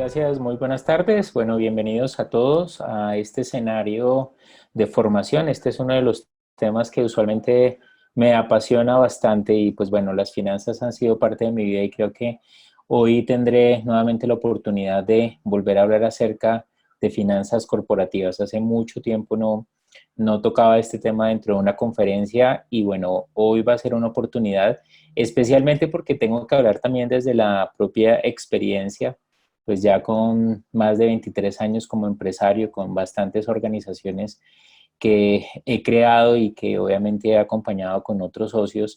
gracias. Muy buenas tardes. Bueno, bienvenidos a todos a este escenario de formación. Este es uno de los temas que usualmente me apasiona bastante y pues bueno, las finanzas han sido parte de mi vida y creo que hoy tendré nuevamente la oportunidad de volver a hablar acerca de finanzas corporativas. Hace mucho tiempo no tocaba este tema dentro de una conferencia y bueno, hoy va a ser una oportunidad, especialmente porque tengo que hablar también desde la propia experiencia, pues ya con más de 23 años como empresario, con bastantes organizaciones que he creado y que obviamente he acompañado con otros socios.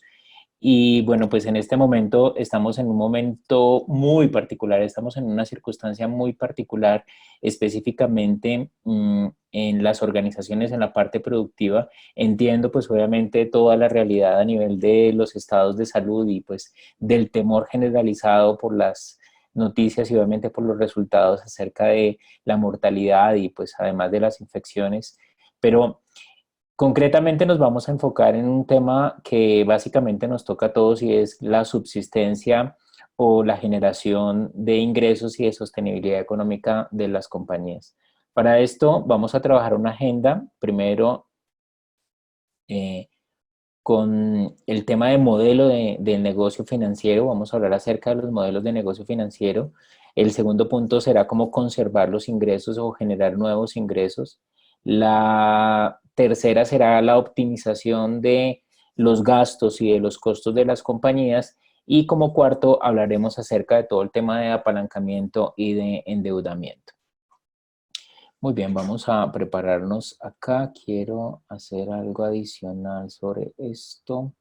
Y bueno, pues en este momento estamos en un momento muy particular, estamos en una circunstancia muy particular, específicamente en las organizaciones, en la parte productiva. Entiendo pues obviamente toda la realidad a nivel de los estados de salud y pues del temor generalizado por las noticias y obviamente por los resultados acerca de la mortalidad y pues además de las infecciones. Pero concretamente nos vamos a enfocar en un tema que básicamente nos toca a todos y es la subsistencia o la generación de ingresos y de sostenibilidad económica de las compañías. Para esto vamos a trabajar una agenda, primero eh, con el tema de modelo del negocio financiero, vamos a hablar acerca de los modelos de negocio financiero. El segundo punto será cómo conservar los ingresos o generar nuevos ingresos. La tercera será la optimización de los gastos y de los costos de las compañías. Y como cuarto, hablaremos acerca de todo el tema de apalancamiento y de endeudamiento. Muy bien, vamos a prepararnos acá. Quiero hacer algo adicional sobre esto.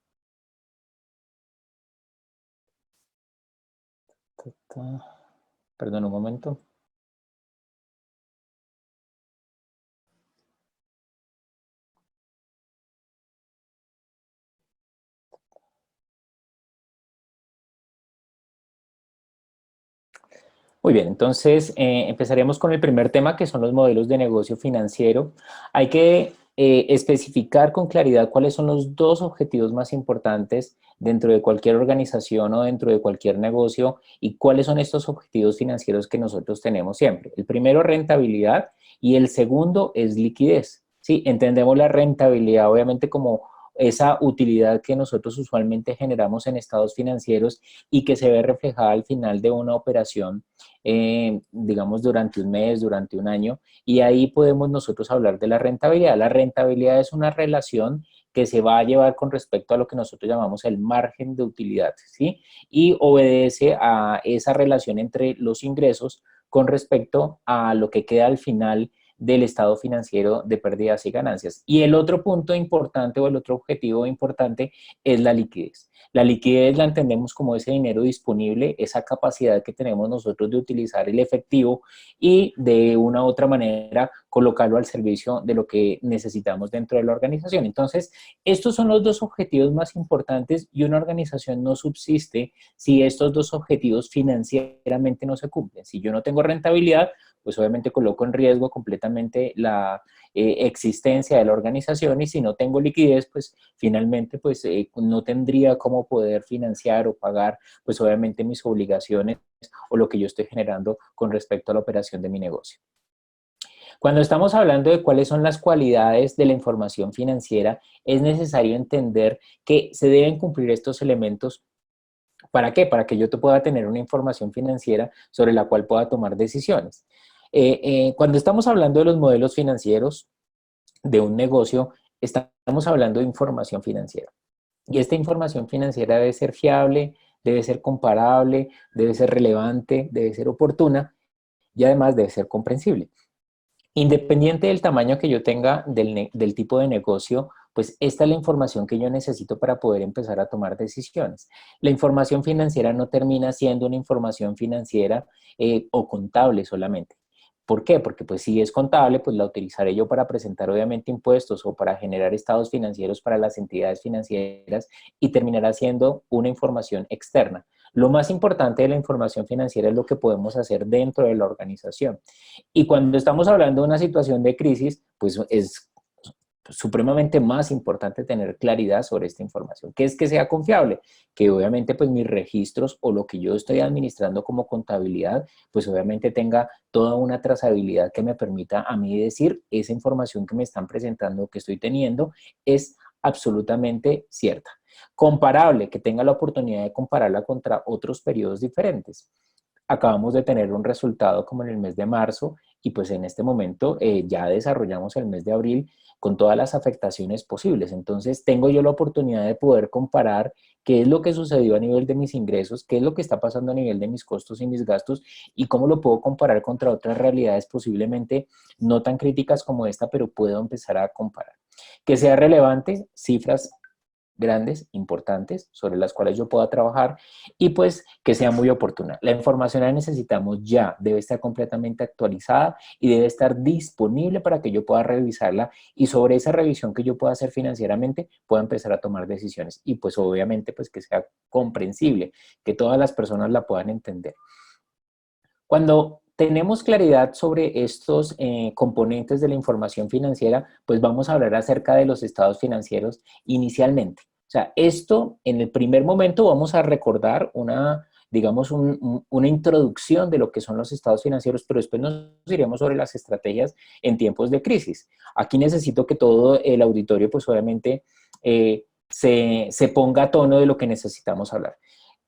Perdón un momento. Muy bien, entonces empezaremos con el primer tema que son los modelos de negocio financiero. Hay que especificar con claridad cuáles son los dos objetivos más importantes dentro de cualquier organización o dentro de cualquier negocio y cuáles son estos objetivos financieros que nosotros tenemos siempre. El primero, rentabilidad, y el segundo es liquidez. Sí, entendemos la rentabilidad obviamente como esa utilidad que nosotros usualmente generamos en estados financieros y que se ve reflejada al final de una operación, digamos, durante un mes, durante un año, y ahí podemos nosotros hablar de la rentabilidad. La rentabilidad es una relación que se va a llevar con respecto a lo que nosotros llamamos el margen de utilidad, ¿sí? Y obedece a esa relación entre los ingresos con respecto a lo que queda al final del estado financiero de pérdidas y ganancias. Y el otro punto importante o el otro objetivo importante es la liquidez. La liquidez la entendemos como ese dinero disponible, esa capacidad que tenemos nosotros de utilizar el efectivo y de una u otra manera colocarlo al servicio de lo que necesitamos dentro de la organización. Entonces, estos son los dos objetivos más importantes y una organización no subsiste si estos dos objetivos financieramente no se cumplen. Si yo no tengo rentabilidad, pues obviamente coloco en riesgo completamente la existencia de la organización y si no tengo liquidez, pues finalmente pues no tendría cómo poder financiar o pagar pues obviamente mis obligaciones o lo que yo estoy generando con respecto a la operación de mi negocio. Cuando estamos hablando de cuáles son las cualidades de la información financiera, es necesario entender que se deben cumplir estos elementos. ¿Para qué? Para que yo te pueda tener una información financiera sobre la cual pueda tomar decisiones. Cuando estamos hablando de los modelos financieros de un negocio, estamos hablando de información financiera. Y esta información financiera debe ser fiable, debe ser comparable, debe ser relevante, debe ser oportuna y además debe ser comprensible. Independiente del tamaño que yo tenga, del tipo de negocio, pues esta es la información que yo necesito para poder empezar a tomar decisiones. La información financiera no termina siendo una información financiera o contable solamente. ¿Por qué? Porque pues si es contable, pues la utilizaré yo para presentar obviamente impuestos o para generar estados financieros para las entidades financieras y terminará siendo una información externa. Lo más importante de la información financiera es lo que podemos hacer dentro de la organización. Y cuando estamos hablando de una situación de crisis, pues es supremamente más importante tener claridad sobre esta información. ¿Qué es que sea confiable? Que obviamente pues mis registros o lo que yo estoy administrando como contabilidad, pues obviamente tenga toda una trazabilidad que me permita a mí decir esa información que me están presentando, que estoy teniendo, es absolutamente cierta. Comparable, que tenga la oportunidad de compararla contra otros periodos diferentes. Acabamos de tener un resultado como en el mes de marzo y pues en este momento ya desarrollamos el mes de abril con todas las afectaciones posibles. Entonces tengo yo la oportunidad de poder comparar qué es lo que sucedió a nivel de mis ingresos, qué es lo que está pasando a nivel de mis costos y mis gastos y cómo lo puedo comparar contra otras realidades posiblemente no tan críticas como esta, pero puedo empezar a comparar. Que sea relevante, cifras grandes, importantes, sobre las cuales yo pueda trabajar y pues que sea muy oportuna. La información la necesitamos ya, debe estar completamente actualizada y debe estar disponible para que yo pueda revisarla y sobre esa revisión que yo pueda hacer financieramente pueda empezar a tomar decisiones y pues obviamente pues que sea comprensible, que todas las personas la puedan entender. Cuando tenemos claridad sobre estos componentes de la información financiera, pues vamos a hablar acerca de los estados financieros inicialmente. O sea, esto en el primer momento vamos a recordar una, digamos, una introducción de lo que son los estados financieros, pero después nos iremos sobre las estrategias en tiempos de crisis. Aquí necesito que todo el auditorio, pues obviamente, se ponga a tono de lo que necesitamos hablar.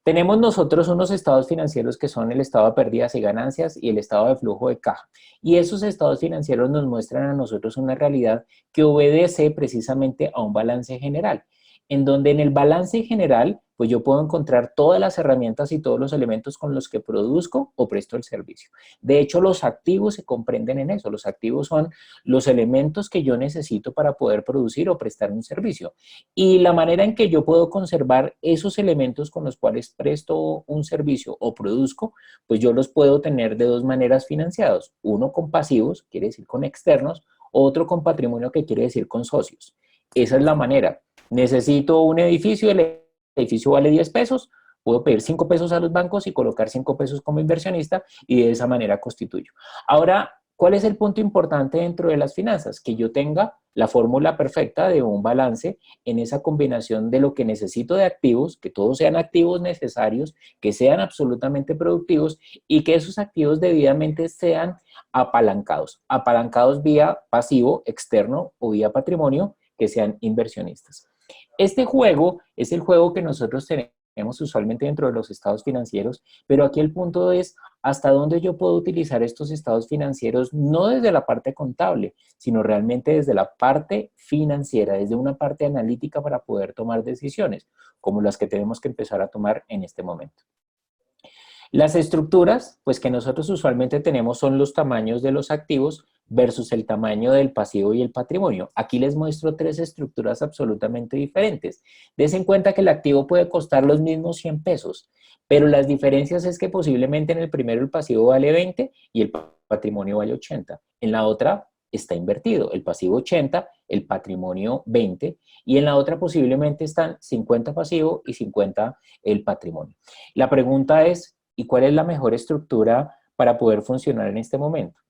Tenemos nosotros unos estados financieros que son el estado de pérdidas y ganancias y el estado de flujo de caja. Y esos estados financieros nos muestran a nosotros una realidad que obedece precisamente a un balance general, en donde en el balance general, pues yo puedo encontrar todas las herramientas y todos los elementos con los que produzco o presto el servicio. De hecho, los activos se comprenden en eso. Los activos son los elementos que yo necesito para poder producir o prestar un servicio. Y la manera en que yo puedo conservar esos elementos con los cuales presto un servicio o produzco, pues yo los puedo tener de dos maneras financiados. Uno con pasivos, quiere decir con externos, otro con patrimonio, que quiere decir con socios. Esa es la manera. Necesito un edificio, el edificio vale 10 pesos, puedo pedir 5 pesos a los bancos y colocar 5 pesos como inversionista y de esa manera constituyo. Ahora, ¿cuál es el punto importante dentro de las finanzas? Que yo tenga la fórmula perfecta de un balance en esa combinación de lo que necesito de activos, que todos sean activos necesarios, que sean absolutamente productivos y que esos activos debidamente sean apalancados. Apalancados vía pasivo, externo o vía patrimonio, que sean inversionistas. Este juego es el juego que nosotros tenemos usualmente dentro de los estados financieros, pero aquí el punto es hasta dónde yo puedo utilizar estos estados financieros, no desde la parte contable, sino realmente desde la parte financiera, desde una parte analítica para poder tomar decisiones, como las que tenemos que empezar a tomar en este momento. Las estructuras, pues que nosotros usualmente tenemos son los tamaños de los activos versus el tamaño del pasivo y el patrimonio. Aquí les muestro tres estructuras absolutamente diferentes. Des en cuenta que el activo puede costar los mismos 100 pesos, pero las diferencias es que posiblemente en el primero el pasivo vale 20 y el patrimonio vale 80. En la otra está invertido, el pasivo 80, el patrimonio 20 y en la otra posiblemente están 50 pasivo y 50 el patrimonio. La pregunta es, ¿y cuál es la mejor estructura para poder funcionar en este momento?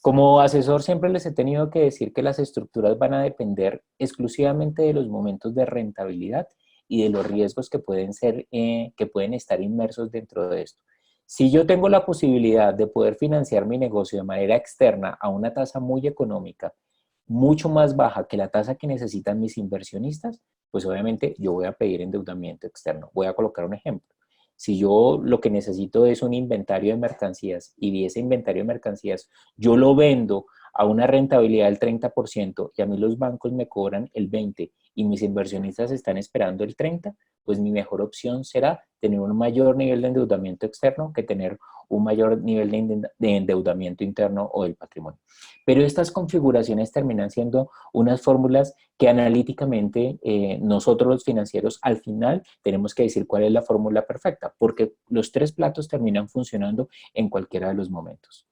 Como asesor siempre les he tenido que decir que las estructuras van a depender exclusivamente de los momentos de rentabilidad y de los riesgos que pueden ser, que pueden estar inmersos dentro de esto. Si yo tengo la posibilidad de poder financiar mi negocio de manera externa a una tasa muy económica, mucho más baja que la tasa que necesitan mis inversionistas, pues obviamente yo voy a pedir endeudamiento externo. Voy a colocar un ejemplo. Si yo lo que necesito es un inventario de mercancías y ese inventario de mercancías yo lo vendo a una rentabilidad del 30% y a mí los bancos me cobran el 20% y mis inversionistas están esperando el 30%, pues mi mejor opción será tener un mayor nivel de endeudamiento externo que tener un mayor nivel de endeudamiento interno o del patrimonio. Pero estas configuraciones terminan siendo unas fórmulas que analíticamente nosotros los financieros al final tenemos que decir cuál es la fórmula perfecta, porque los tres platos terminan funcionando en cualquiera de los momentos.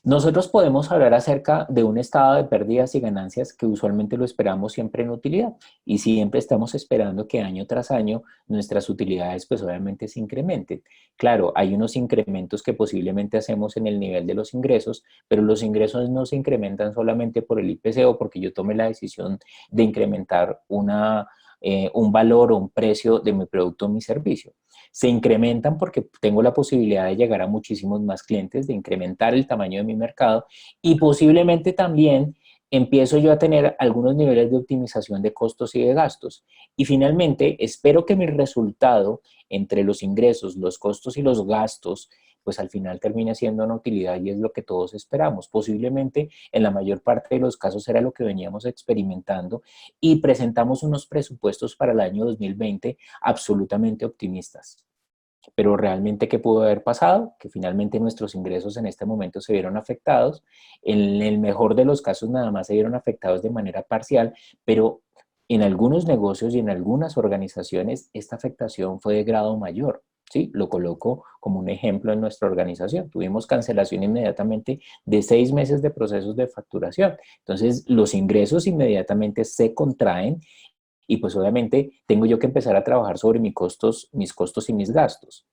Nosotros podemos hablar acerca de un estado de pérdidas y ganancias que usualmente lo esperamos siempre en utilidad y siempre estamos esperando que año tras año nuestras utilidades pues obviamente se incrementen. Claro, hay unos incrementos que posiblemente hacemos en el nivel de los ingresos, pero los ingresos no se incrementan solamente por el IPC o porque yo tome la decisión de incrementar un valor o un precio de mi producto o mi servicio. Se incrementan porque tengo la posibilidad de llegar a muchísimos más clientes, de incrementar el tamaño de mi mercado y posiblemente también empiezo yo a tener algunos niveles de optimización de costos y de gastos. Y finalmente, espero que mi resultado entre los ingresos, los costos y los gastos, pues al final termine siendo una utilidad y es lo que todos esperamos. Posiblemente en la mayor parte de los casos era lo que veníamos experimentando y presentamos unos presupuestos para el año 2020 absolutamente optimistas. Pero realmente, ¿qué pudo haber pasado? Que finalmente nuestros ingresos en este momento se vieron afectados. En el mejor de los casos nada más se vieron afectados de manera parcial, pero en algunos negocios y en algunas organizaciones esta afectación fue de grado mayor. ¿Sí? Lo coloco como un ejemplo en nuestra organización. Tuvimos cancelación inmediatamente de 6 meses de procesos de facturación. Entonces, los ingresos inmediatamente se contraen y pues obviamente tengo yo que empezar a trabajar sobre mis costos y mis gastos.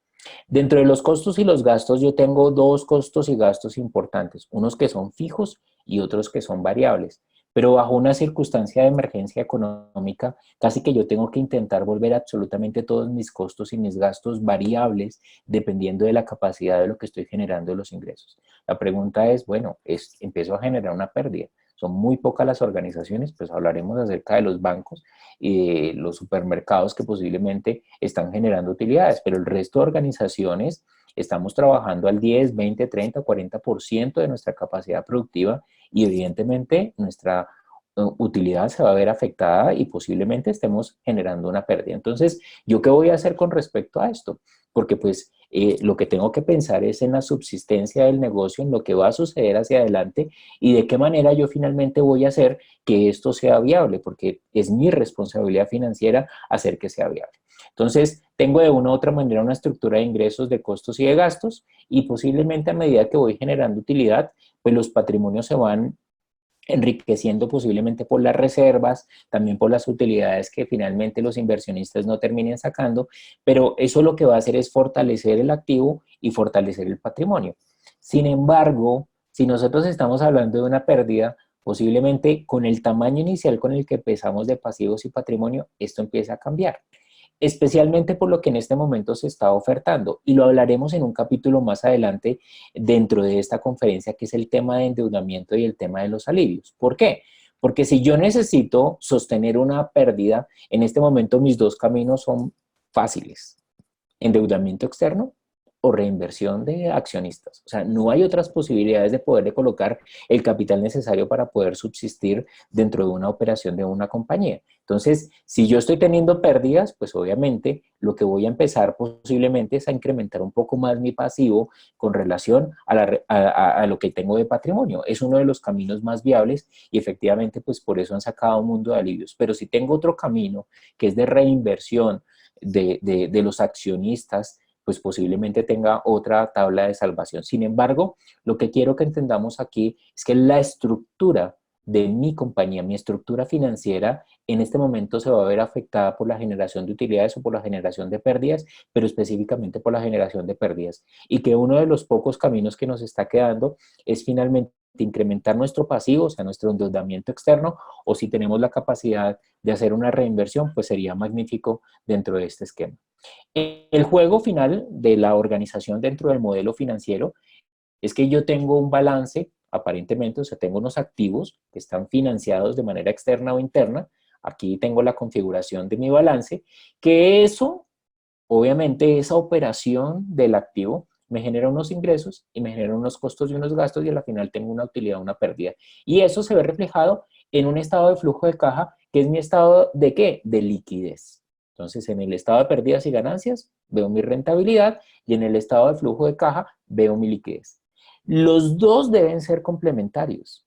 Dentro de los costos y los gastos yo tengo dos costos y gastos importantes, unos que son fijos y otros que son variables. Pero bajo una circunstancia de emergencia económica, casi que yo tengo que intentar volver absolutamente todos mis costos y mis gastos variables dependiendo de la capacidad de lo que estoy generando de los ingresos. La pregunta es, bueno, empiezo a generar una pérdida. Son muy pocas las organizaciones, pues hablaremos acerca de los bancos y de los supermercados que posiblemente están generando utilidades, pero el resto de organizaciones estamos trabajando al 10, 20, 30, 40% de nuestra capacidad productiva y evidentemente nuestra utilidad se va a ver afectada y posiblemente estemos generando una pérdida. Entonces, ¿yo qué voy a hacer con respecto a esto? Porque pues lo que tengo que pensar es en la subsistencia del negocio, en lo que va a suceder hacia adelante y de qué manera yo finalmente voy a hacer que esto sea viable, porque es mi responsabilidad financiera hacer que sea viable. Entonces, tengo de una u otra manera una estructura de ingresos, de costos y de gastos y posiblemente a medida que voy generando utilidad, pues los patrimonios se van enriqueciendo posiblemente por las reservas, también por las utilidades que finalmente los inversionistas no terminen sacando, pero eso lo que va a hacer es fortalecer el activo y fortalecer el patrimonio. Sin embargo, si nosotros estamos hablando de una pérdida, posiblemente con el tamaño inicial con el que empezamos de pasivos y patrimonio, esto empieza a cambiar especialmente por lo que en este momento se está ofertando. Y lo hablaremos en un capítulo más adelante dentro de esta conferencia, que es el tema de endeudamiento y el tema de los alivios. ¿Por qué? Porque si yo necesito sostener una pérdida, en este momento mis dos caminos son fáciles. Endeudamiento externo o reinversión de accionistas. O sea, no hay otras posibilidades de poderle colocar el capital necesario para poder subsistir dentro de una operación de una compañía. Entonces, si yo estoy teniendo pérdidas, pues obviamente lo que voy a empezar posiblemente es a incrementar un poco más mi pasivo con relación a lo que tengo de patrimonio. Es uno de los caminos más viables y efectivamente pues por eso han sacado un mundo de alivios. Pero si tengo otro camino que es de reinversión de los accionistas, pues posiblemente tenga otra tabla de salvación. Sin embargo, lo que quiero que entendamos aquí es que la estructura de mi compañía, mi estructura financiera, en este momento se va a ver afectada por la generación de utilidades o por la generación de pérdidas, pero específicamente por la generación de pérdidas. Y que uno de los pocos caminos que nos está quedando es finalmente incrementar nuestro pasivo, o sea, nuestro endeudamiento externo, o si tenemos la capacidad de hacer una reinversión, pues sería magnífico dentro de este esquema. El juego final de la organización dentro del modelo financiero es que yo tengo un balance, aparentemente, o sea, tengo unos activos que están financiados de manera externa o interna. Aquí tengo la configuración de mi balance, que eso, obviamente, esa operación del activo me genera unos ingresos y me genera unos costos y unos gastos y al final tengo una utilidad, una pérdida. Y eso se ve reflejado en un estado de flujo de caja, que es mi estado de ¿qué? De liquidez. Entonces, en el estado de pérdidas y ganancias veo mi rentabilidad y en el estado de flujo de caja veo mi liquidez. Los dos deben ser complementarios.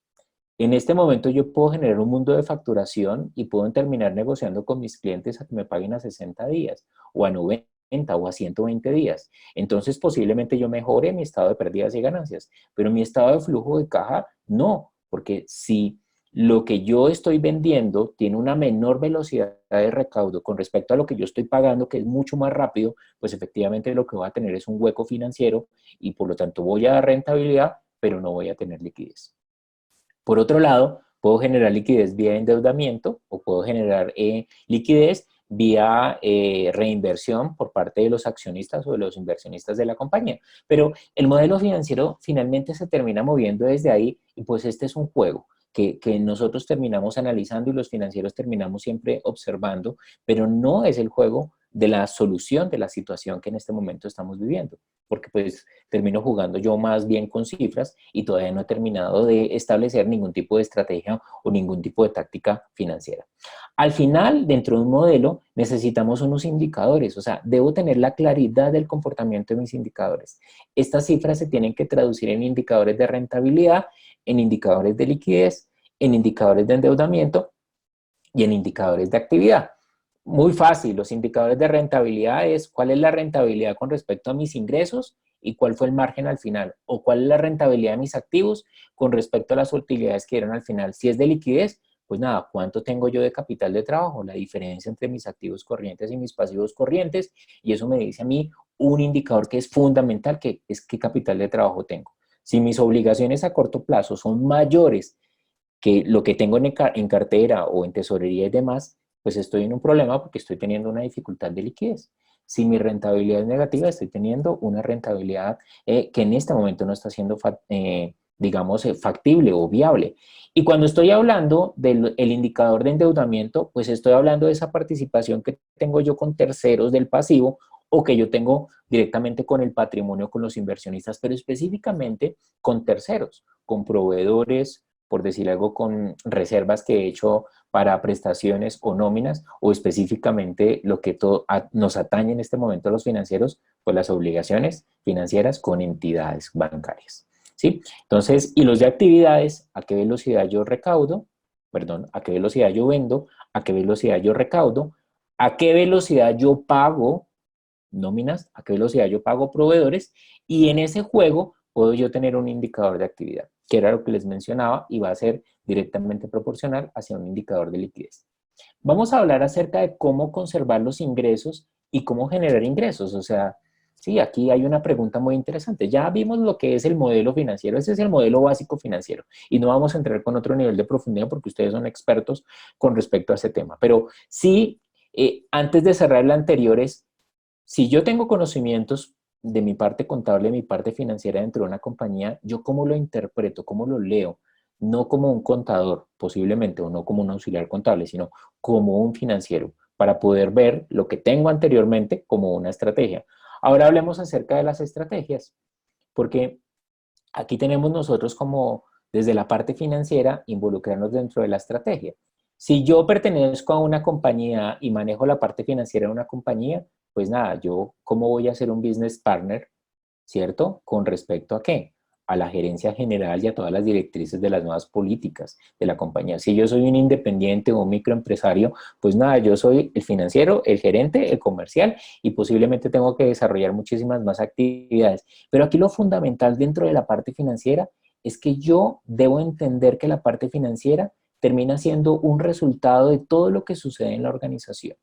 En este momento yo puedo generar un mundo de facturación y puedo terminar negociando con mis clientes a que me paguen a 60 días o a 90 o a 120 días. Entonces posiblemente yo mejore mi estado de pérdidas y ganancias, pero mi estado de flujo de caja no, porque si lo que yo estoy vendiendo tiene una menor velocidad de recaudo con respecto a lo que yo estoy pagando, que es mucho más rápido, pues efectivamente lo que voy a tener es un hueco financiero y por lo tanto voy a dar rentabilidad, pero no voy a tener liquidez. Por otro lado, puedo generar liquidez vía endeudamiento o puedo generar liquidez vía reinversión por parte de los accionistas o de los inversionistas de la compañía. Pero el modelo financiero finalmente se termina moviendo desde ahí y pues este es un juego que nosotros terminamos analizando y los financieros terminamos siempre observando, pero no es el juego de la solución de la situación que en este momento estamos viviendo, porque pues termino jugando yo más bien con cifras y todavía no he terminado de establecer ningún tipo de estrategia o ningún tipo de táctica financiera. Al final, dentro de un modelo, necesitamos unos indicadores, o sea, debo tener la claridad del comportamiento de mis indicadores. Estas cifras se tienen que traducir en indicadores de rentabilidad, en indicadores de liquidez, en indicadores de endeudamiento y en indicadores de actividad. Muy fácil, los indicadores de rentabilidad es cuál es la rentabilidad con respecto a mis ingresos y cuál fue el margen al final, o cuál es la rentabilidad de mis activos con respecto a las utilidades que dieron al final. Si es de liquidez, pues nada, ¿cuánto tengo yo de capital de trabajo? La diferencia entre mis activos corrientes y mis pasivos corrientes, y eso me dice a mí un indicador que es fundamental, que es qué capital de trabajo tengo. Si mis obligaciones a corto plazo son mayores que lo que tengo en cartera o en tesorería y demás, pues estoy en un problema porque estoy teniendo una dificultad de liquidez. Si mi rentabilidad es negativa, estoy teniendo una rentabilidad que en este momento no está siendo, digamos, factible o viable. Y cuando estoy hablando del indicador de endeudamiento, pues estoy hablando de esa participación que tengo yo con terceros del pasivo o que yo tengo directamente con el patrimonio, con los inversionistas, pero específicamente con terceros, con proveedores, por decir algo, con reservas que he hecho para prestaciones o nóminas, o específicamente lo que nos atañe en este momento a los financieros, pues las obligaciones financieras con entidades bancarias. ¿Sí? Entonces, y los de actividades, ¿a qué velocidad yo recaudo? Perdón, ¿a qué velocidad yo vendo? ¿A qué velocidad yo recaudo? ¿A qué velocidad yo pago nóminas? ¿A qué velocidad yo pago proveedores? Y en ese juego puedo yo tener un indicador de actividad, que era lo que les mencionaba y va a ser directamente proporcional hacia un indicador de liquidez. Vamos a hablar acerca de cómo conservar los ingresos y cómo generar ingresos. O sea, sí, aquí hay una pregunta muy interesante. Ya vimos lo que es el modelo financiero. Ese es el modelo básico financiero. Y no vamos a entrar con otro nivel de profundidad porque ustedes son expertos con respecto a ese tema. Pero sí, antes de cerrar el anterior es, si yo tengo conocimientos de mi parte contable, de mi parte financiera dentro de una compañía, ¿yo cómo lo interpreto? ¿Cómo lo leo? No como un contador, posiblemente, o no como un auxiliar contable, sino como un financiero, para poder ver lo que tengo anteriormente como una estrategia. Ahora hablemos acerca de las estrategias, porque aquí tenemos nosotros como desde la parte financiera involucrarnos dentro de la estrategia. Si yo pertenezco a una compañía y manejo la parte financiera de una compañía, pues nada, yo cómo voy a ser un business partner, ¿cierto? ¿Con respecto a qué? A la gerencia general y a todas las directrices de las nuevas políticas de la compañía. Si yo soy un independiente o un microempresario, pues nada, yo soy el financiero, el gerente, el comercial y posiblemente tengo que desarrollar muchísimas más actividades. Pero aquí lo fundamental dentro de la parte financiera es que yo debo entender que la parte financiera termina siendo un resultado de todo lo que sucede en la organización.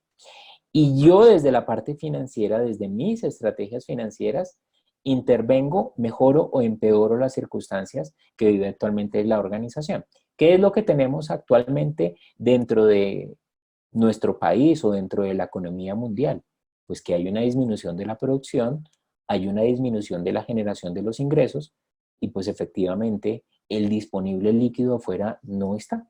Y yo desde la parte financiera, desde mis estrategias financieras, intervengo, mejoro o empeoro las circunstancias que vive actualmente la organización. ¿Qué es lo que tenemos actualmente dentro de nuestro país o dentro de la economía mundial? Pues que hay una disminución de la producción, hay una disminución de la generación de los ingresos y pues efectivamente el disponible líquido afuera no está.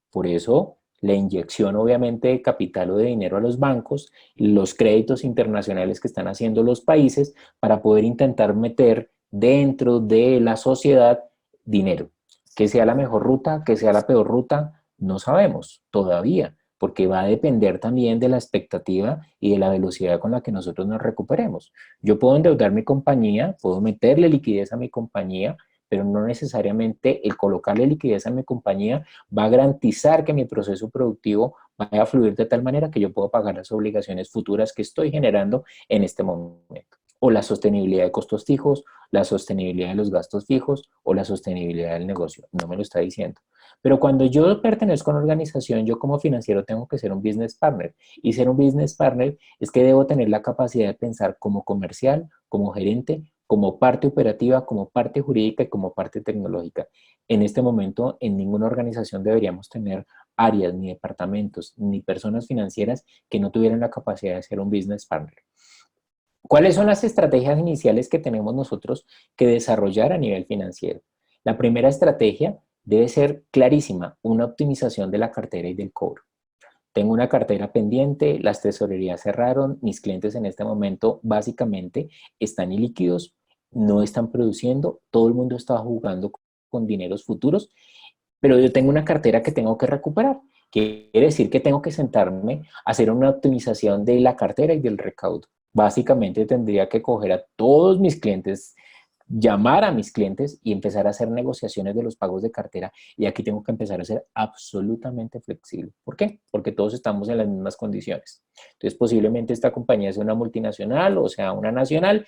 Por eso, la inyección obviamente de capital o de dinero a los bancos, los créditos internacionales que están haciendo los países para poder intentar meter dentro de la sociedad dinero. Que sea la mejor ruta, que sea la peor ruta, no sabemos todavía, porque va a depender también de la expectativa y de la velocidad con la que nosotros nos recuperemos. Yo puedo endeudar mi compañía, puedo meterle liquidez a mi compañía, pero no necesariamente el colocarle liquidez a mi compañía va a garantizar que mi proceso productivo vaya a fluir de tal manera que yo pueda pagar las obligaciones futuras que estoy generando en este momento. O la sostenibilidad de costos fijos, la sostenibilidad de los gastos fijos o la sostenibilidad del negocio. No me lo está diciendo. Pero cuando yo pertenezco a una organización, yo como financiero tengo que ser un business partner. Y ser un business partner es que debo tener la capacidad de pensar como comercial, como gerente, como parte operativa, como parte jurídica y como parte tecnológica. En este momento, en ninguna organización deberíamos tener áreas, ni departamentos, ni personas financieras que no tuvieran la capacidad de ser un business partner. ¿Cuáles son las estrategias iniciales que tenemos nosotros que desarrollar a nivel financiero? La primera estrategia debe ser clarísima, una optimización de la cartera y del cobro. Tengo una cartera pendiente, las tesorerías cerraron, mis clientes en este momento básicamente están ilíquidos, no están produciendo, todo el mundo está jugando con dineros futuros, pero yo tengo una cartera que tengo que recuperar. Quiere decir que tengo que sentarme a hacer una optimización de la cartera y del recaudo. Básicamente tendría que coger a todos mis clientes, llamar a mis clientes y empezar a hacer negociaciones de los pagos de cartera. Y aquí tengo que empezar a ser absolutamente flexible. ¿Por qué? Porque todos estamos en las mismas condiciones. Entonces, posiblemente esta compañía sea una multinacional o sea una nacional,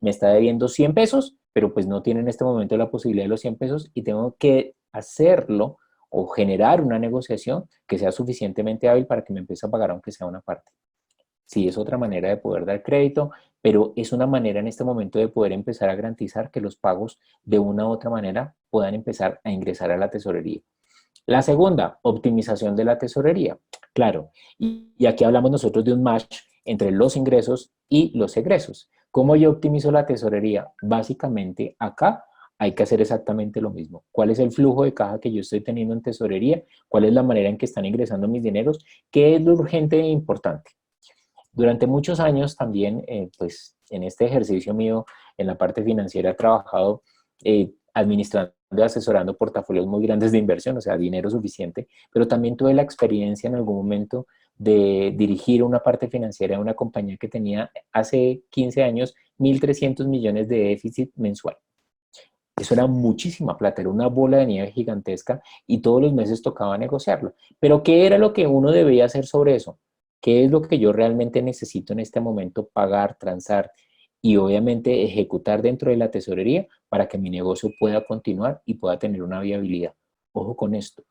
me está debiendo 100 pesos, pero pues no tiene en este momento la posibilidad de los 100 pesos y tengo que hacerlo o generar una negociación que sea suficientemente hábil para que me empiece a pagar aunque sea una parte. Sí, es otra manera de poder dar crédito, pero es una manera en este momento de poder empezar a garantizar que los pagos de una u otra manera puedan empezar a ingresar a la tesorería. La segunda, optimización de la tesorería. Claro, y aquí hablamos nosotros de un match entre los ingresos y los egresos. ¿Cómo yo optimizo la tesorería? Básicamente acá hay que hacer exactamente lo mismo. ¿Cuál es el flujo de caja que yo estoy teniendo en tesorería? ¿Cuál es la manera en que están ingresando mis dineros? ¿Qué es lo urgente e importante? Durante muchos años también, pues en este ejercicio mío en la parte financiera he trabajado administrando y asesorando portafolios muy grandes de inversión, o sea, dinero suficiente, pero también tuve la experiencia en algún momento de dirigir una parte financiera de una compañía que tenía hace 15 años 1.300 millones de déficit mensual. Eso era muchísima plata, era una bola de nieve gigantesca y todos los meses tocaba negociarlo. Pero ¿qué era lo que uno debía hacer sobre eso? ¿Qué es lo que yo realmente necesito en este momento pagar, transar y obviamente ejecutar dentro de la tesorería para que mi negocio pueda continuar y pueda tener una viabilidad? Ojo con esto.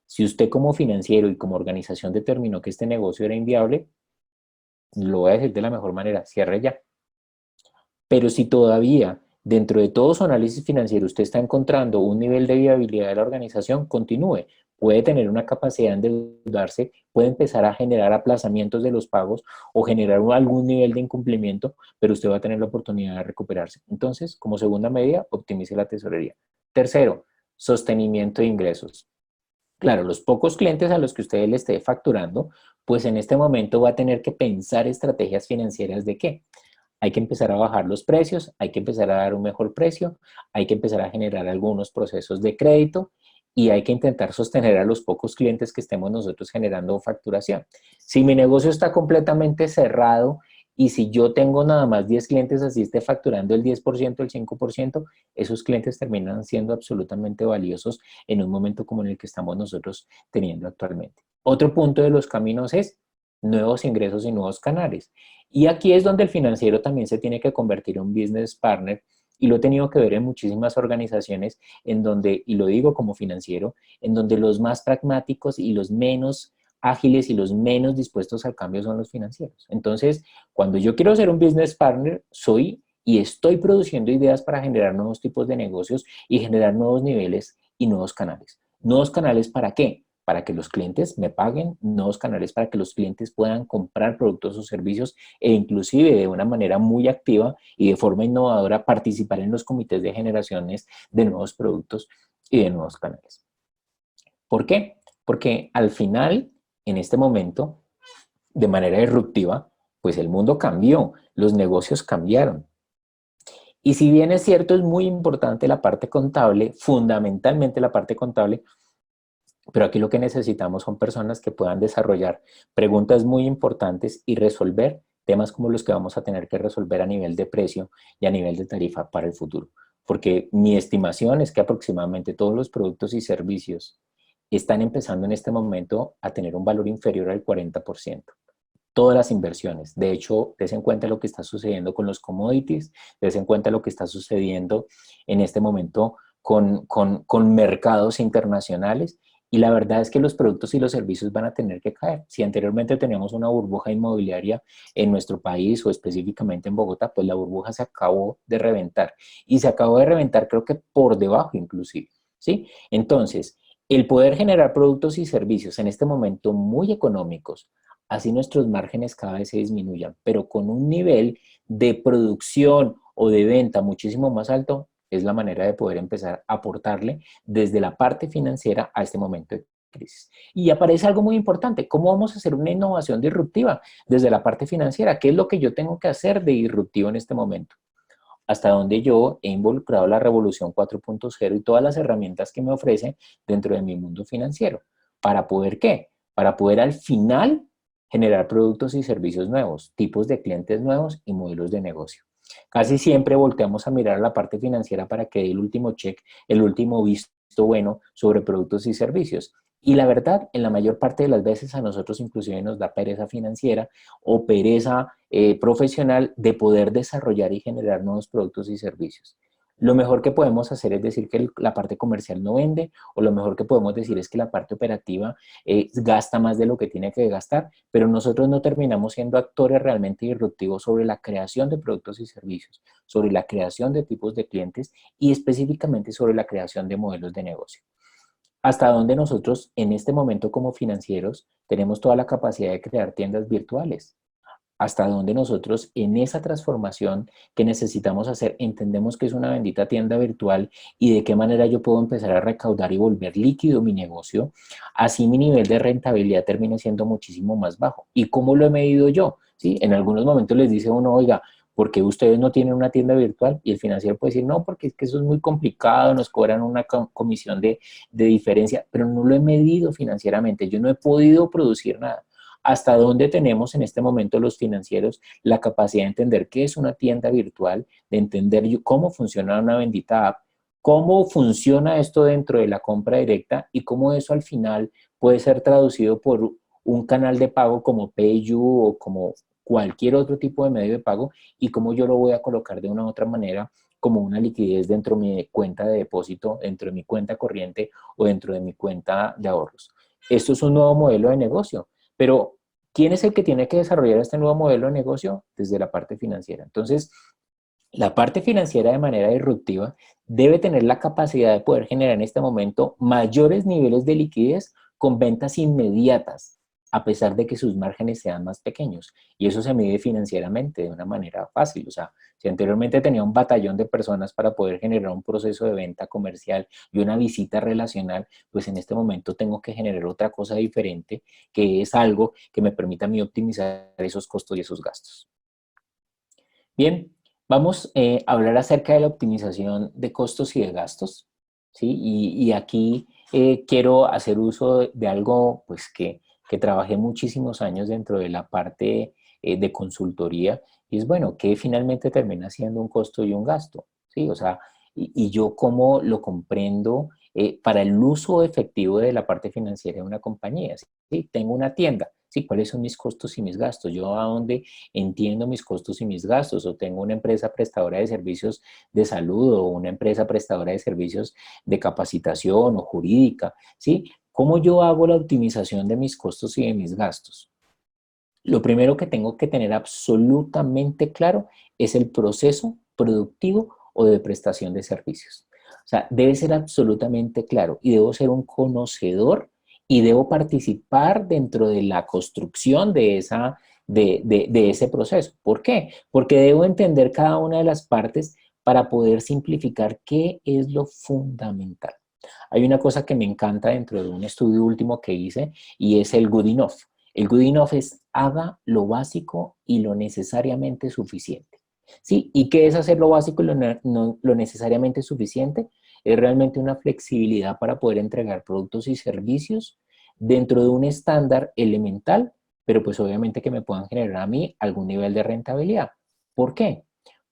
Si usted como financiero y como organización determinó que este negocio era inviable, lo voy a decir de la mejor manera, cierre ya. Pero si todavía dentro de todo su análisis financiero usted está encontrando un nivel de viabilidad de la organización, continúe. Puede tener una capacidad de endeudarse, puede empezar a generar aplazamientos de los pagos o generar algún nivel de incumplimiento, pero usted va a tener la oportunidad de recuperarse. Entonces, como segunda medida, optimice la tesorería. Tercero, sostenimiento de ingresos. Claro, los pocos clientes a los que usted le esté facturando, pues en este momento va a tener que pensar estrategias financieras de qué. Hay que empezar a bajar los precios, hay que empezar a dar un mejor precio, hay que empezar a generar algunos procesos de crédito y hay que intentar sostener a los pocos clientes que estemos nosotros generando facturación. Si mi negocio está completamente cerrado y si yo tengo nada más 10 clientes, así esté facturando el 10%, el 5%, esos clientes terminan siendo absolutamente valiosos en un momento como en el que estamos nosotros teniendo actualmente. Otro punto de los caminos es nuevos ingresos y nuevos canales. Y aquí es donde el financiero también se tiene que convertir en un business partner y lo he tenido que ver en muchísimas organizaciones en donde, y lo digo como financiero, en donde los más pragmáticos y los menos ágiles y los menos dispuestos al cambio son los financieros. Entonces, cuando yo quiero ser un business partner, soy y estoy produciendo ideas para generar nuevos tipos de negocios y generar nuevos niveles y nuevos canales. ¿Nuevos canales para qué? Para que los clientes me paguen, nuevos canales para que los clientes puedan comprar productos o servicios e inclusive de una manera muy activa y de forma innovadora participar en los comités de generaciones de nuevos productos y de nuevos canales. ¿Por qué? Porque al final, en este momento, de manera disruptiva, pues el mundo cambió, los negocios cambiaron. Y si bien es cierto, es muy importante la parte contable, fundamentalmente la parte contable, pero aquí lo que necesitamos son personas que puedan desarrollar preguntas muy importantes y resolver temas como los que vamos a tener que resolver a nivel de precio y a nivel de tarifa para el futuro. porque mi estimación es que aproximadamente todos los productos y servicios están empezando en este momento a tener un valor inferior al 40%. Todas las inversiones. De hecho, des en cuenta lo que está sucediendo con los commodities, des en cuenta lo que está sucediendo en este momento con mercados internacionales, y la verdad es que los productos y los servicios van a tener que caer. Si anteriormente teníamos una burbuja inmobiliaria en nuestro país o específicamente en Bogotá, pues la burbuja se acabó de reventar, y se acabó de reventar creo que por debajo inclusive, ¿sí? Entonces, el poder generar productos y servicios en este momento muy económicos, así nuestros márgenes cada vez se disminuyan, pero con un nivel de producción o de venta muchísimo más alto, es la manera de poder empezar a aportarle desde la parte financiera a este momento de crisis. Y aparece algo muy importante: ¿cómo vamos a hacer una innovación disruptiva desde la parte financiera? ¿Qué es lo que yo tengo que hacer de disruptivo en este momento? Hasta donde yo he involucrado la revolución 4.0 y todas las herramientas que me ofrece dentro de mi mundo financiero. ¿Para poder qué? Para poder al final generar productos y servicios nuevos, tipos de clientes nuevos y modelos de negocio. Casi siempre volteamos a mirar a la parte financiera para que dé el último check, el último visto bueno sobre productos y servicios. Y la verdad, en la mayor parte de las veces a nosotros inclusive nos da pereza financiera o pereza profesional de poder desarrollar y generar nuevos productos y servicios. Lo mejor que podemos hacer es decir que la parte comercial no vende, o lo mejor que podemos decir es que la parte operativa gasta más de lo que tiene que gastar, pero nosotros no terminamos siendo actores realmente disruptivos sobre la creación de productos y servicios, sobre la creación de tipos de clientes y específicamente sobre la creación de modelos de negocio. Hasta donde nosotros en este momento como financieros tenemos toda la capacidad de crear tiendas virtuales, hasta donde nosotros en esa transformación que necesitamos hacer entendemos que es una bendita tienda virtual y de qué manera yo puedo empezar a recaudar y volver líquido mi negocio, así mi nivel de rentabilidad termine siendo muchísimo más bajo. ¿Y cómo lo he medido yo? ¿Sí? En algunos momentos les dice uno: oiga, ¿por qué ustedes no tienen una tienda virtual? Y el financiero puede decir: no, porque es que eso es muy complicado, nos cobran una comisión de diferencia, pero no lo he medido financieramente, yo no he podido producir nada. ¿Hasta dónde tenemos en este momento los financieros la capacidad de entender qué es una tienda virtual, de entender cómo funciona una bendita app, cómo funciona esto dentro de la compra directa y cómo eso al final puede ser traducido por un canal de pago como PayU o como cualquier otro tipo de medio de pago, y cómo yo lo voy a colocar de una u otra manera como una liquidez dentro de mi cuenta de depósito, dentro de mi cuenta corriente o dentro de mi cuenta de ahorros? Esto es un nuevo modelo de negocio, pero ¿quién es el que tiene que desarrollar este nuevo modelo de negocio? Desde la parte financiera. Entonces, la parte financiera de manera disruptiva debe tener la capacidad de poder generar en este momento mayores niveles de liquidez con ventas inmediatas, a pesar de que sus márgenes sean más pequeños. Y eso se mide financieramente de una manera fácil. O sea, si anteriormente tenía un batallón de personas para poder generar un proceso de venta comercial y una visita relacional, pues en este momento tengo que generar otra cosa diferente, que es algo que me permita a mí optimizar esos costos y esos gastos. Bien, vamos a hablar acerca de la optimización de costos y de gastos, ¿sí? Y aquí quiero hacer uso de algo pues, que trabajé muchísimos años dentro de la parte de consultoría, y es, bueno, que finalmente termina siendo un costo y un gasto, ¿sí? O sea, y yo cómo lo comprendo para el uso efectivo de la parte financiera de una compañía, ¿sí? Tengo una tienda, ¿sí? ¿Cuáles son mis costos y mis gastos? Yo a dónde entiendo mis costos y mis gastos, o tengo una empresa prestadora de servicios de salud o una empresa prestadora de servicios de capacitación o jurídica, ¿sí? ¿Cómo yo hago la optimización de mis costos y de mis gastos? Lo primero que tengo que tener absolutamente claro es el proceso productivo o de prestación de servicios. O sea, debe ser absolutamente claro y debo ser un conocedor y debo participar dentro de la construcción de ese proceso. ¿Por qué? Porque debo entender cada una de las partes para poder simplificar qué es lo fundamental. Hay una cosa que me encanta dentro de un estudio último que hice, y es el good enough. El good enough es: haga lo básico y lo necesariamente suficiente. ¿Sí? ¿Y qué es hacer lo básico y lo necesariamente suficiente? Es realmente una flexibilidad para poder entregar productos y servicios dentro de un estándar elemental, pero pues obviamente que me puedan generar a mí algún nivel de rentabilidad. ¿Por qué?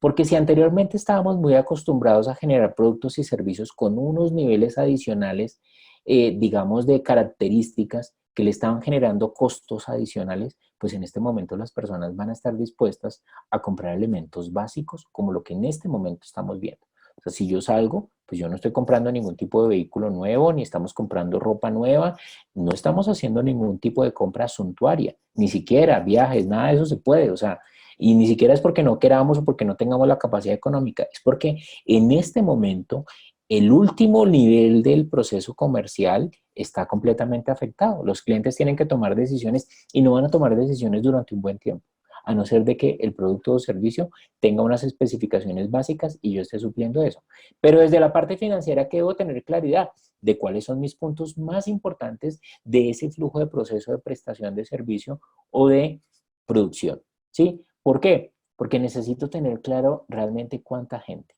Porque si anteriormente estábamos muy acostumbrados a generar productos y servicios con unos niveles adicionales, digamos, de características que le estaban generando costos adicionales, pues en este momento las personas van a estar dispuestas a comprar elementos básicos como lo que en este momento estamos viendo. O sea, si yo salgo, pues yo no estoy comprando ningún tipo de vehículo nuevo, ni estamos comprando ropa nueva, no estamos haciendo ningún tipo de compra suntuaria, ni siquiera viajes, nada de eso se puede. O sea, y ni siquiera es porque no queramos o porque no tengamos la capacidad económica, es porque en este momento el último nivel del proceso comercial está completamente afectado. Los clientes tienen que tomar decisiones y no van a tomar decisiones durante un buen tiempo, a no ser de que el producto o servicio tenga unas especificaciones básicas y yo esté supliendo eso. Pero desde la parte financiera, ¿qué debo tener claridad? De cuáles son mis puntos más importantes de ese flujo de proceso de prestación de servicio o de producción. ¿Sí? ¿Por qué? Porque necesito tener claro realmente cuánta gente.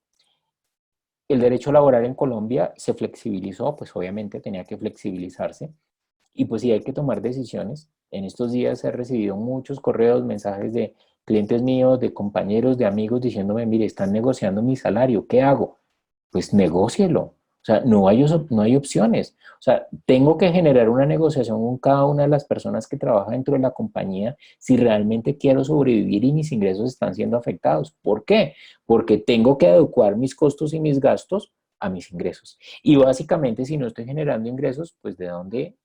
El derecho laboral en Colombia se flexibilizó, pues obviamente tenía que flexibilizarse. Y pues sí hay que tomar decisiones. En estos días he recibido muchos correos, mensajes de clientes míos, de compañeros, de amigos diciéndome, mire, están negociando mi salario, ¿qué hago? Pues negócielo. O sea, no hay opciones. O sea, tengo que generar una negociación con cada una de las personas que trabajan dentro de la compañía si realmente quiero sobrevivir y mis ingresos están siendo afectados. ¿Por qué? Porque tengo que adecuar mis costos y mis gastos a mis ingresos. Y básicamente, si no estoy generando ingresos, pues ¿de dónde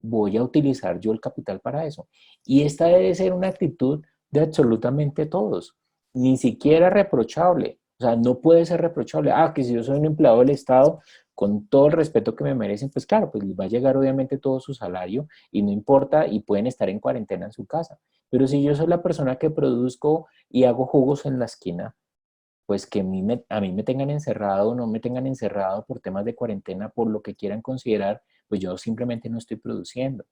voy a utilizar yo el capital para eso? Y esta debe ser una actitud de absolutamente todos, ni siquiera reprochable. O sea, no puede ser reprochable. Ah, que si yo soy un empleado del Estado, con todo el respeto que me merecen, pues claro, pues les va a llegar obviamente todo su salario y no importa y pueden estar en cuarentena en su casa. Pero si yo soy la persona que produzco y hago jugos en la esquina, pues que a mí me tengan encerrado o no me tengan encerrado por temas de cuarentena, por lo que quieran considerar, pues yo simplemente no estoy produciendo.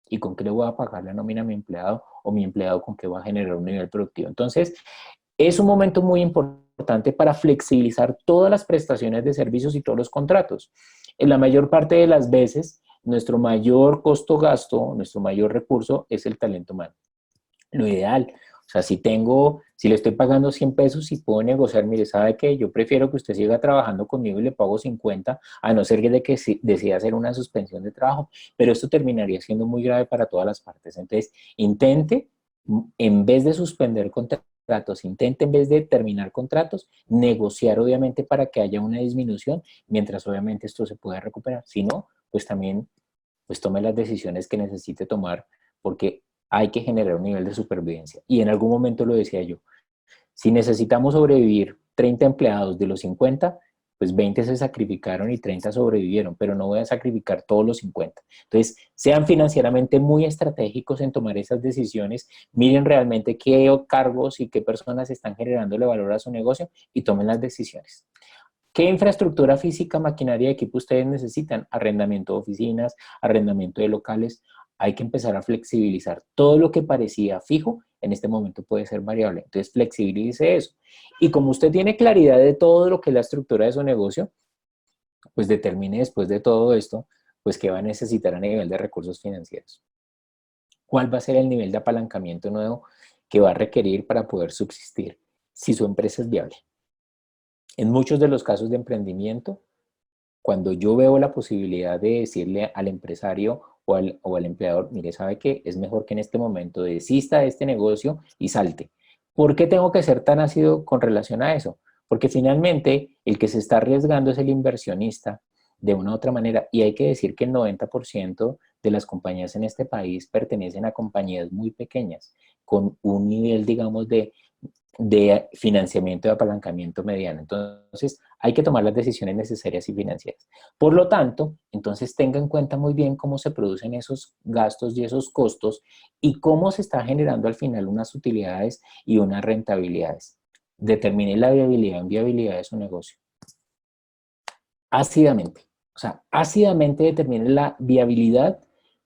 ¿Y con qué le voy a pagar la nómina a mi empleado o mi empleado con qué va a generar un nivel productivo? Entonces, es un momento muy importante para flexibilizar todas las prestaciones de servicios y todos los contratos. En la mayor parte de las veces, nuestro mayor costo-gasto, nuestro mayor recurso es el talento humano. Lo ideal. O sea, si le estoy pagando 100 pesos y puedo negociar, mire, ¿sabe qué? Yo prefiero que usted siga trabajando conmigo y le pago 50, a no ser de que decida hacer una suspensión de trabajo, pero esto terminaría siendo muy grave para todas las partes. Entonces, intente, en vez de suspender contratos, intente en vez de terminar contratos, negociar obviamente para que haya una disminución, mientras obviamente esto se pueda recuperar. Si no, pues también pues tome las decisiones que necesite tomar, porque hay que generar un nivel de supervivencia. Y en algún momento lo decía yo, si necesitamos sobrevivir 30 empleados de los 50, pues 20 se sacrificaron y 30 sobrevivieron, pero no voy a sacrificar todos los 50. Entonces, sean financieramente muy estratégicos en tomar esas decisiones, miren realmente qué cargos y qué personas están generándole valor a su negocio y tomen las decisiones. ¿Qué infraestructura física, maquinaria y equipo ustedes necesitan? Arrendamiento de oficinas, arrendamiento de locales. Hay que empezar a flexibilizar. Todo lo que parecía fijo, en este momento puede ser variable. Entonces, flexibilice eso. Y como usted tiene claridad de todo lo que es la estructura de su negocio, pues determine después de todo esto, pues qué va a necesitar a nivel de recursos financieros. ¿Cuál va a ser el nivel de apalancamiento nuevo que va a requerir para poder subsistir si su empresa es viable? En muchos de los casos de emprendimiento, cuando yo veo la posibilidad de decirle al empresario o al empleador, mire, ¿sabe qué? Es mejor que en este momento desista de este negocio y salte. ¿Por qué tengo que ser tan ácido con relación a eso? Porque finalmente el que se está arriesgando es el inversionista de una u otra manera. Y hay que decir que el 90% de las compañías en este país pertenecen a compañías muy pequeñas, con un nivel, digamos, de financiamiento y apalancamiento mediano. Entonces, hay que tomar las decisiones necesarias y financieras. Por lo tanto, entonces tenga en cuenta muy bien cómo se producen esos gastos y esos costos y cómo se está generando al final unas utilidades y unas rentabilidades. Determine la viabilidad o inviabilidad de su negocio. Ácidamente. O sea, ácidamente determine la viabilidad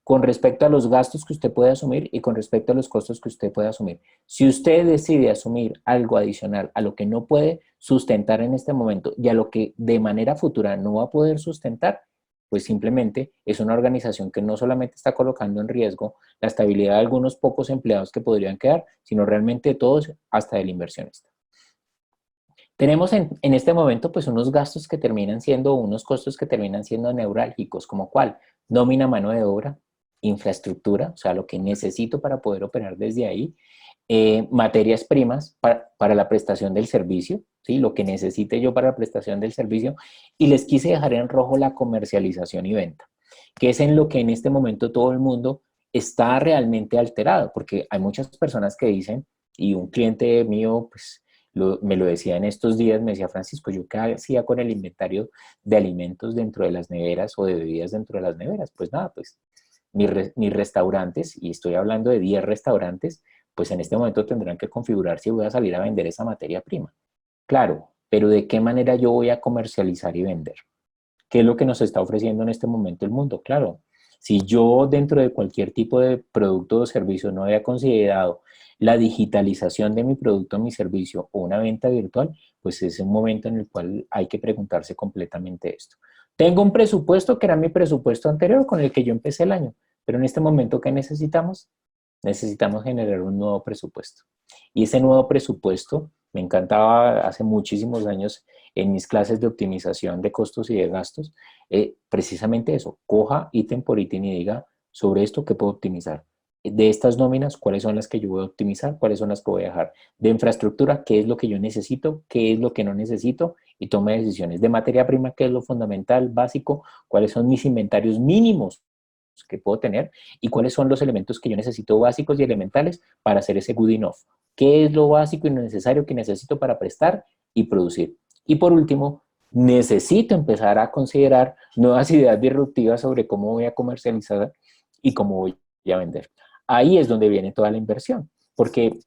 con respecto a los gastos que usted puede asumir y con respecto a los costos que usted puede asumir. Si usted decide asumir algo adicional a lo que no puede sustentar en este momento y a lo que de manera futura no va a poder sustentar, pues simplemente es una organización que no solamente está colocando en riesgo la estabilidad de algunos pocos empleados que podrían quedar, sino realmente de todos, hasta del inversionista. Tenemos en este momento pues unos gastos que terminan siendo, unos costos que terminan siendo neurálgicos, como cuál, nómina, mano de obra, infraestructura, o sea, lo que necesito para poder operar desde ahí, materias primas para la prestación del servicio, ¿sí? Lo que necesite yo para la prestación del servicio, y les quise dejar en rojo la comercialización y venta, que es en lo que en este momento todo el mundo está realmente alterado, porque hay muchas personas que dicen, y un cliente mío, pues, me lo decía en estos días, me decía Francisco, ¿yo qué hacía con el inventario de alimentos dentro de las neveras o de bebidas dentro de las neveras? Pues nada, pues mis restaurantes, y estoy hablando de 10 restaurantes, pues en este momento tendrán que configurar si voy a salir a vender esa materia prima. Claro, pero ¿de qué manera yo voy a comercializar y vender? ¿Qué es lo que nos está ofreciendo en este momento el mundo? Claro, si yo dentro de cualquier tipo de producto o servicio no había considerado la digitalización de mi producto o mi servicio o una venta virtual, pues es un momento en el cual hay que preguntarse completamente esto. Tengo un presupuesto que era mi presupuesto anterior con el que yo empecé el año, pero en este momento, ¿qué necesitamos? Necesitamos generar un nuevo presupuesto. Y ese nuevo presupuesto, me encantaba hace muchísimos años en mis clases de optimización de costos y de gastos, precisamente eso, coja ítem por ítem y diga sobre esto qué puedo optimizar. De estas nóminas, cuáles son las que yo voy a optimizar, cuáles son las que voy a dejar. De infraestructura, qué es lo que yo necesito, qué es lo que no necesito y tome decisiones. De materia prima, qué es lo fundamental, básico, cuáles son mis inventarios mínimos que puedo tener y cuáles son los elementos que yo necesito básicos y elementales para hacer ese good enough. ¿Qué es lo básico y lo necesario que necesito para prestar y producir? Y por último, necesito empezar a considerar nuevas ideas disruptivas sobre cómo voy a comercializar y cómo voy a vender. Ahí es donde viene toda la inversión, porque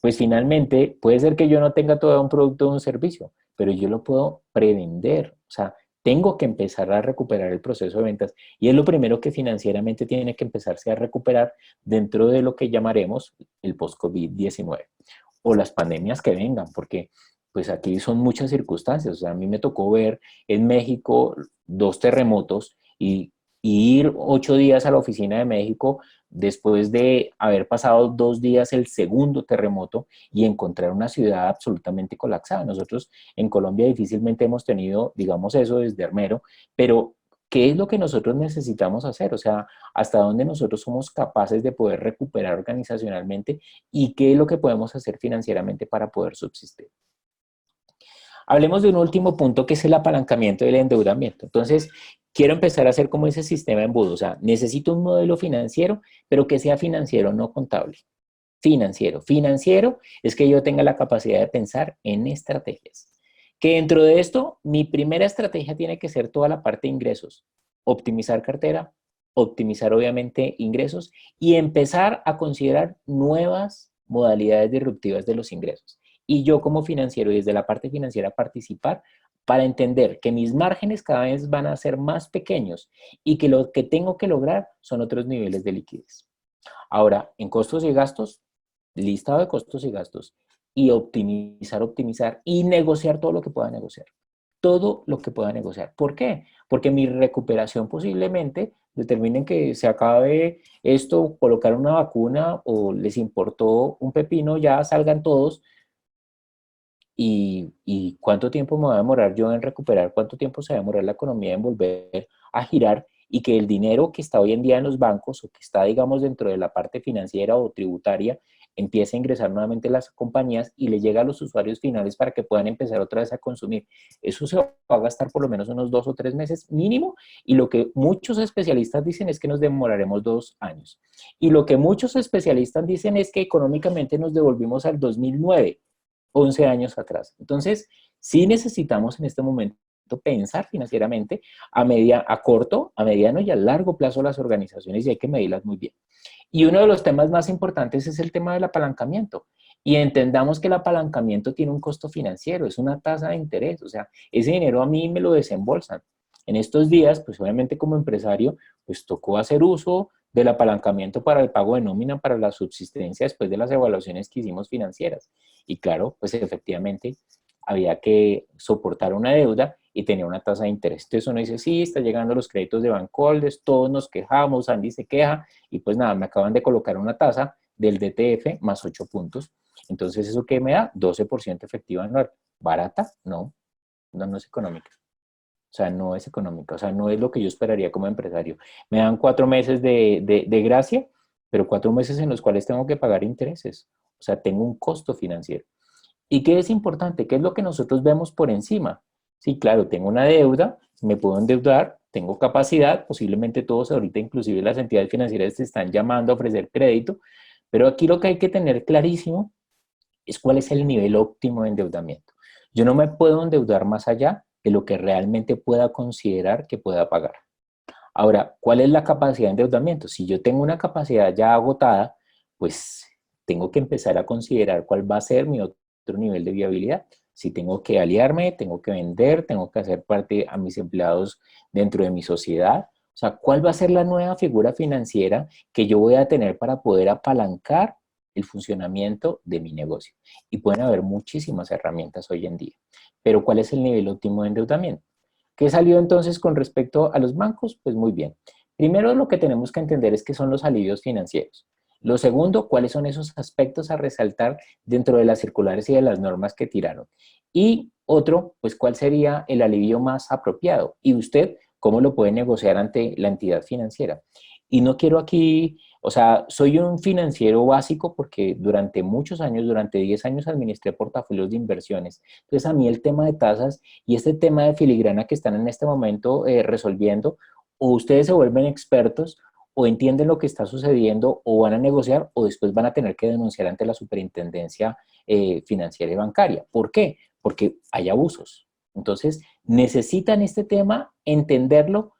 pues finalmente puede ser que yo no tenga todo un producto o un servicio, pero yo lo puedo prevender, o sea, tengo que empezar a recuperar el proceso de ventas y es lo primero que financieramente tiene que empezarse a recuperar dentro de lo que llamaremos el post-COVID-19 o las pandemias que vengan, porque pues aquí son muchas circunstancias. O sea, a mí me tocó ver en México 2 terremotos y ir 8 días a la oficina de México después de haber pasado 2 días el segundo terremoto y encontrar una ciudad absolutamente colapsada. Nosotros en Colombia difícilmente hemos tenido, digamos eso, desde Armero, pero ¿qué es lo que nosotros necesitamos hacer? O sea, ¿hasta dónde nosotros somos capaces de poder recuperar organizacionalmente y qué es lo que podemos hacer financieramente para poder subsistir? Hablemos de un último punto que es el apalancamiento del endeudamiento. Entonces, quiero empezar a hacer como ese sistema de embudo. O sea, necesito un modelo financiero, pero que sea financiero, no contable. Financiero. Financiero es que yo tenga la capacidad de pensar en estrategias. Que dentro de esto, mi primera estrategia tiene que ser toda la parte de ingresos. Optimizar cartera, optimizar obviamente ingresos y empezar a considerar nuevas modalidades disruptivas de los ingresos. Y yo como financiero, desde la parte financiera, participar para entender que mis márgenes cada vez van a ser más pequeños y que lo que tengo que lograr son otros niveles de liquidez. Ahora, en costos y gastos, listado de costos y gastos y optimizar, optimizar y negociar todo lo que pueda negociar. Todo lo que pueda negociar. ¿Por qué? Porque mi recuperación posiblemente determinen que se acabe esto, colocar una vacuna o les importó un pepino, ya salgan todos y cuánto tiempo me va a demorar yo en recuperar, cuánto tiempo se va a demorar la economía en volver a girar y que el dinero que está hoy en día en los bancos o que está, digamos, dentro de la parte financiera o tributaria, empiece a ingresar nuevamente a las compañías y le llega a los usuarios finales para que puedan empezar otra vez a consumir. Eso se va a gastar por lo menos unos 2 o 3 meses mínimo y lo que muchos especialistas dicen es que nos demoraremos 2 años. Y lo que muchos especialistas dicen es que económicamente nos devolvimos al 2009 11 años atrás. Entonces, sí necesitamos en este momento pensar financieramente a corto, a mediano y a largo plazo las organizaciones y hay que medirlas muy bien. Y uno de los temas más importantes es el tema del apalancamiento. Y entendamos que el apalancamiento tiene un costo financiero, es una tasa de interés, o sea, ese dinero a mí me lo desembolsan. En estos días, pues obviamente como empresario, pues tocó hacer uso del apalancamiento para el pago de nómina para la subsistencia después de las evaluaciones que hicimos financieras. Y claro, pues efectivamente había que soportar una deuda y tenía una tasa de interés. Entonces uno dice, sí, está llegando los créditos de Bancoldes, todos nos quejamos, Andy se queja, y pues nada, me acaban de colocar una tasa del DTF más 8 puntos. Entonces, ¿eso qué me da? 12% efectiva anual. ¿Barata? No, no es económica. O sea, no es económica. O sea, no es lo que yo esperaría como empresario. Me dan 4 meses de gracia, pero 4 meses en los cuales tengo que pagar intereses. O sea, tengo un costo financiero. ¿Y qué es importante? ¿Qué es lo que nosotros vemos por encima? Sí, claro, tengo una deuda, me puedo endeudar, tengo capacidad, posiblemente todos ahorita, inclusive las entidades financieras, te están llamando a ofrecer crédito, pero aquí lo que hay que tener clarísimo es cuál es el nivel óptimo de endeudamiento. Yo no me puedo endeudar más allá de lo que realmente pueda considerar que pueda pagar. Ahora, ¿cuál es la capacidad de endeudamiento? Si yo tengo una capacidad ya agotada, pues tengo que empezar a considerar cuál va a ser mi otro nivel de viabilidad. Si tengo que aliarme, tengo que vender, tengo que hacer parte a mis empleados dentro de mi sociedad. O sea, ¿cuál va a ser la nueva figura financiera que yo voy a tener para poder apalancar el funcionamiento de mi negocio? Y pueden haber muchísimas herramientas hoy en día. Pero ¿cuál es el nivel óptimo de endeudamiento? ¿Qué salió entonces con respecto a los bancos? Pues muy bien. Primero, lo que tenemos que entender es qué son los alivios financieros. Lo segundo, cuáles son esos aspectos a resaltar dentro de las circulares y de las normas que tiraron. Y otro, pues cuál sería el alivio más apropiado. Y usted, cómo lo puede negociar ante la entidad financiera. Y no quiero aquí, o sea, soy un financiero básico porque durante muchos años, durante 10 años administré portafolios de inversiones. Entonces a mí el tema de tasas y este tema de filigrana que están en este momento resolviendo, o ustedes se vuelven expertos o entienden lo que está sucediendo o van a negociar o después van a tener que denunciar ante la superintendencia financiera y bancaria. ¿Por qué? Porque hay abusos. Entonces, necesitan este tema entenderlo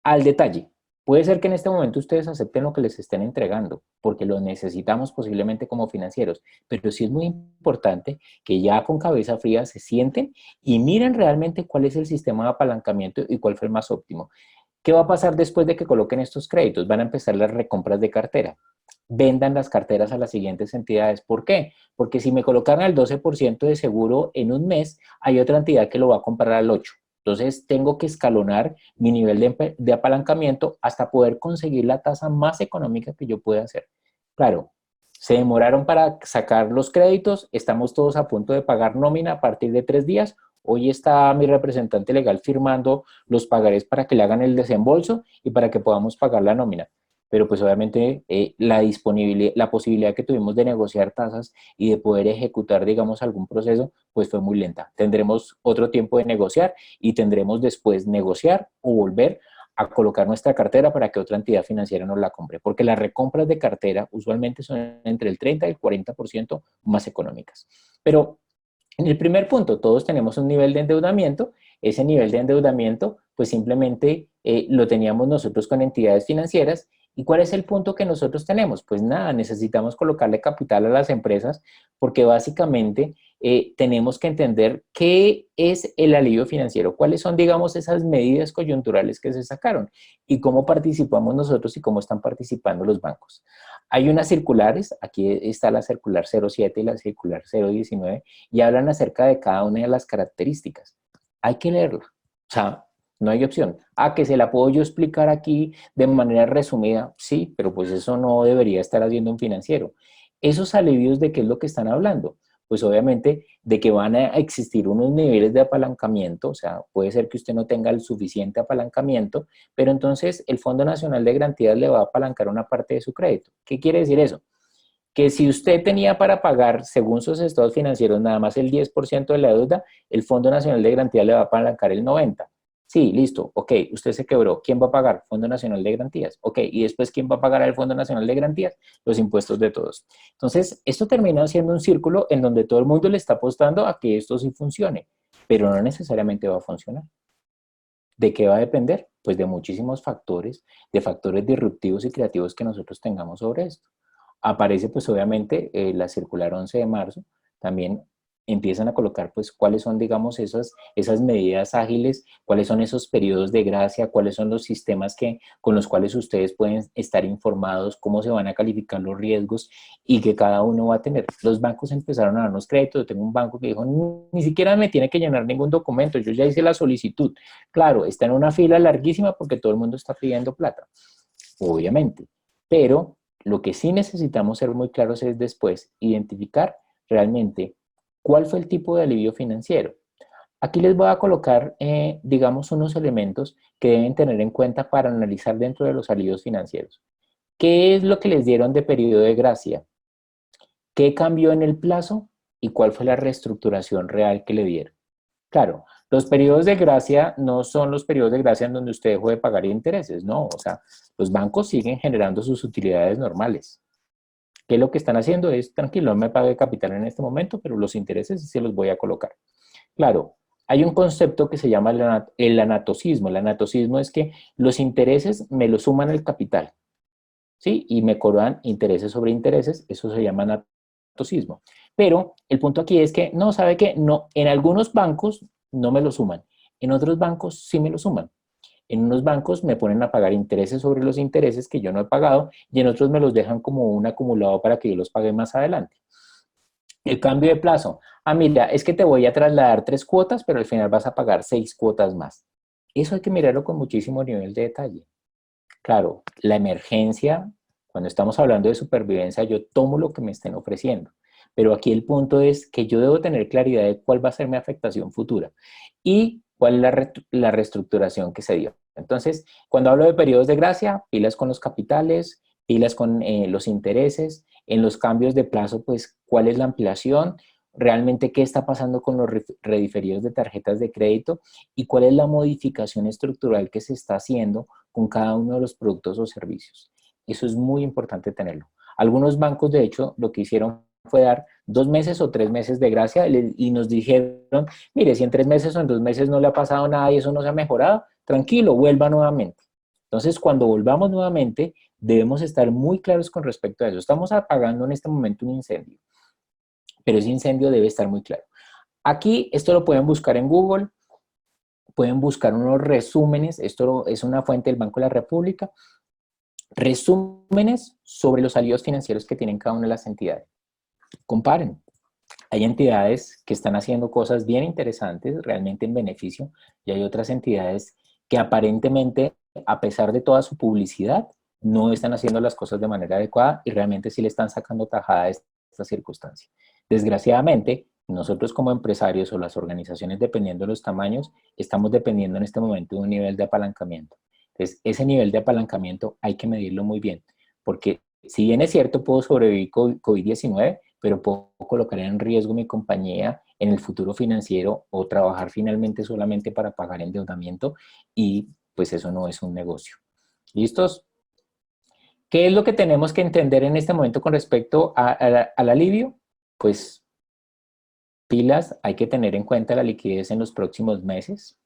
al detalle. Puede ser que en este momento ustedes acepten lo que les estén entregando, porque lo necesitamos posiblemente como financieros, pero sí es muy importante que ya con cabeza fría se sienten y miren realmente cuál es el sistema de apalancamiento y cuál fue el más óptimo. ¿Qué va a pasar después de que coloquen estos créditos? Van a empezar las recompras de cartera. Vendan las carteras a las siguientes entidades. ¿Por qué? Porque si me colocan al 12% de seguro en un mes, hay otra entidad que lo va a comprar al 8%. Entonces, tengo que escalonar mi nivel de apalancamiento hasta poder conseguir la tasa más económica que yo pueda hacer. Claro, se demoraron para sacar los créditos, estamos todos a punto de pagar nómina a partir de 3 días. Hoy está mi representante legal firmando los pagarés para que le hagan el desembolso y para que podamos pagar la nómina. Pero pues obviamente la disponibilidad, la posibilidad que tuvimos de negociar tasas y de poder ejecutar, digamos, algún proceso, pues fue muy lenta. Tendremos otro tiempo de negociar y tendremos después negociar o volver a colocar nuestra cartera para que otra entidad financiera nos la compre, porque las recompras de cartera usualmente son entre el 30 y el 40% más económicas. Pero en el primer punto, todos tenemos un nivel de endeudamiento. Ese nivel de endeudamiento, pues simplemente lo teníamos nosotros con entidades financieras. ¿Y cuál es el punto que nosotros tenemos? Pues nada, necesitamos colocarle capital a las empresas porque básicamente tenemos que entender qué es el alivio financiero, cuáles son, digamos, esas medidas coyunturales que se sacaron y cómo participamos nosotros y cómo están participando los bancos. Hay unas circulares, aquí está la circular 07 y la circular 019, y hablan acerca de cada una de las características. Hay que leerla. O sea, no hay opción. Ah, que se la puedo yo explicar aquí de manera resumida. Sí, pero pues eso no debería estar haciendo un financiero. Esos alivios, ¿de qué es lo que están hablando? Pues obviamente de que van a existir unos niveles de apalancamiento, o sea, puede ser que usted no tenga el suficiente apalancamiento, pero entonces el Fondo Nacional de Garantías le va a apalancar una parte de su crédito. ¿Qué quiere decir eso? Que si usted tenía para pagar, según sus estados financieros, nada más el 10% de la deuda, el Fondo Nacional de Garantía le va a apalancar el 90%. Sí, listo, ok, usted se quebró. ¿Quién va a pagar? Fondo Nacional de Garantías. Ok, y después, ¿quién va a pagar al Fondo Nacional de Garantías? Los impuestos de todos. Entonces, esto termina siendo un círculo en donde todo el mundo le está apostando a que esto sí funcione, pero no necesariamente va a funcionar. ¿De qué va a depender? Pues de muchísimos factores, de factores disruptivos y creativos que nosotros tengamos sobre esto. Aparece pues obviamente la circular 11 de marzo, también empiezan a colocar pues cuáles son digamos esas medidas ágiles, cuáles son esos periodos de gracia, cuáles son los sistemas con los cuales ustedes pueden estar informados, cómo se van a calificar los riesgos y que cada uno va a tener. Los bancos empezaron a darnos crédito, yo tengo un banco que dijo, ni siquiera me tiene que llenar ningún documento, yo ya hice la solicitud. Claro, está en una fila larguísima porque todo el mundo está pidiendo plata, obviamente, pero lo que sí necesitamos ser muy claros es después identificar realmente cuál fue el tipo de alivio financiero. Aquí les voy a colocar, digamos, unos elementos que deben tener en cuenta para analizar dentro de los alivios financieros. ¿Qué es lo que les dieron de periodo de gracia? ¿Qué cambió en el plazo? ¿Y cuál fue la reestructuración real que le dieron? Claro, los periodos de gracia no son los periodos de gracia en donde usted dejó de pagar intereses, no, o sea, los bancos siguen generando sus utilidades normales. ¿Qué lo que están haciendo? Es, tranquilo, no me pague capital en este momento, pero los intereses sí se los voy a colocar. Claro, hay un concepto que se llama el anatocismo. El anatocismo es que los intereses me los suman al capital, ¿sí? Y me cobran intereses sobre intereses, eso se llama anatocismo. Pero el punto aquí es que, no, ¿sabe qué? No, en algunos bancos no me lo suman, en otros bancos sí me lo suman. En unos bancos me ponen a pagar intereses sobre los intereses que yo no he pagado y en otros me los dejan como un acumulado para que yo los pague más adelante. El cambio de plazo. Ah, mira, es que te voy a trasladar 3 cuotas, pero al final vas a pagar 6 cuotas más. Eso hay que mirarlo con muchísimo nivel de detalle. Claro, la emergencia, cuando estamos hablando de supervivencia, yo tomo lo que me estén ofreciendo. Pero aquí el punto es que yo debo tener claridad de cuál va a ser mi afectación futura y cuál es la reestructuración que se dio. Entonces, cuando hablo de periodos de gracia, pilas con los capitales, pilas con los intereses, en los cambios de plazo, pues cuál es la ampliación, realmente qué está pasando con los rediferidos de tarjetas de crédito y cuál es la modificación estructural que se está haciendo con cada uno de los productos o servicios. Eso es muy importante tenerlo. Algunos bancos, de hecho, lo que hicieron fue dar 2 meses o 3 meses de gracia y nos dijeron, mire, si en 3 meses o en 2 meses no le ha pasado nada y eso no se ha mejorado, tranquilo, vuelva nuevamente. Entonces, cuando volvamos nuevamente, debemos estar muy claros con respecto a eso. Estamos apagando en este momento un incendio, pero ese incendio debe estar muy claro. Aquí, esto lo pueden buscar en Google, pueden buscar unos resúmenes, esto es una fuente del Banco de la República, resúmenes sobre los alivios financieros que tienen cada una de las entidades. Comparen. Hay entidades que están haciendo cosas bien interesantes, realmente en beneficio, y hay otras entidades que aparentemente, a pesar de toda su publicidad, no están haciendo las cosas de manera adecuada y realmente sí le están sacando tajada a esta circunstancia. Desgraciadamente, nosotros como empresarios o las organizaciones, dependiendo de los tamaños, estamos dependiendo en este momento de un nivel de apalancamiento. Entonces, ese nivel de apalancamiento hay que medirlo muy bien, porque si bien es cierto, puedo sobrevivir COVID-19, pero puedo colocar en riesgo mi compañía en el futuro financiero o trabajar finalmente solamente para pagar endeudamiento y pues eso no es un negocio. ¿Listos? ¿Qué es lo que tenemos que entender en este momento con respecto al alivio? Pues pilas, hay que tener en cuenta la liquidez en los próximos meses.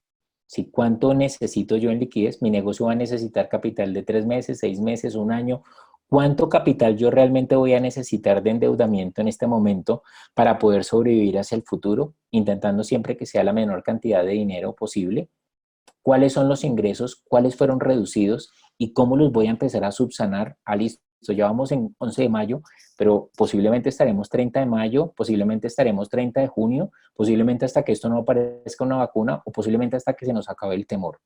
Si cuánto necesito yo en liquidez, mi negocio va a necesitar capital de 3 meses, 6 meses, un año. ¿Cuánto capital yo realmente voy a necesitar de endeudamiento en este momento para poder sobrevivir hacia el futuro, intentando siempre que sea la menor cantidad de dinero posible? ¿Cuáles son los ingresos? ¿Cuáles fueron reducidos? ¿Y cómo los voy a empezar a subsanar? Ah, listo, ya vamos en 11 de mayo, pero posiblemente estaremos 30 de mayo, posiblemente estaremos 30 de junio, posiblemente hasta que esto no aparezca una vacuna o posiblemente hasta que se nos acabe el temor.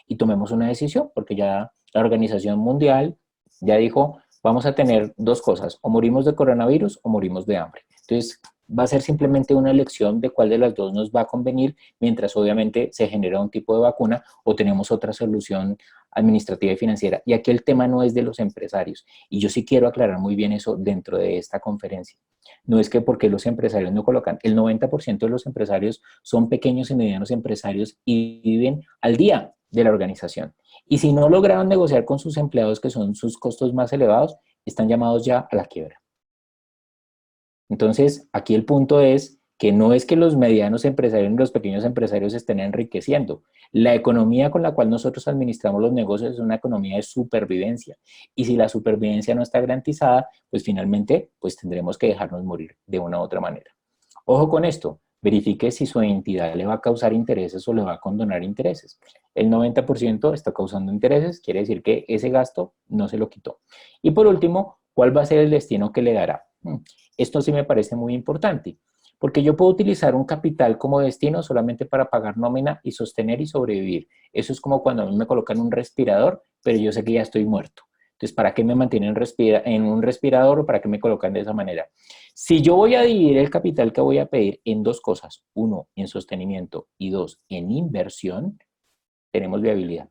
Y tomemos una decisión, porque ya la Organización Mundial ya dijo, vamos a tener dos cosas, o morimos de coronavirus o morimos de hambre. Entonces, va a ser simplemente una elección de cuál de las dos nos va a convenir, mientras obviamente se genera un tipo de vacuna o tenemos otra solución administrativa y financiera. Y aquí el tema no es de los empresarios. Y yo sí quiero aclarar muy bien eso dentro de esta conferencia. No es que porque los empresarios no colocan, el 90% de los empresarios son pequeños y medianos empresarios y viven al día de la organización. Y si no lograron negociar con sus empleados, que son sus costos más elevados, están llamados ya a la quiebra. Entonces, aquí el punto es que no es que los medianos empresarios y los pequeños empresarios estén enriqueciendo. La economía con la cual nosotros administramos los negocios es una economía de supervivencia. Y si la supervivencia no está garantizada, pues finalmente pues tendremos que dejarnos morir de una u otra manera. Ojo con esto, verifique si su entidad le va a causar intereses o le va a condonar intereses. El 90% está causando intereses, quiere decir que ese gasto no se lo quitó. Y por último, ¿cuál va a ser el destino que le dará? Esto sí me parece muy importante, porque yo puedo utilizar un capital como destino solamente para pagar nómina y sostener y sobrevivir. Eso es como cuando a mí me colocan un respirador, pero yo sé que ya estoy muerto. Entonces, ¿para qué me mantienen en un respirador o para qué me colocan de esa manera? Si yo voy a dividir el capital que voy a pedir en dos cosas, uno, en sostenimiento y dos, en inversión, tenemos viabilidad.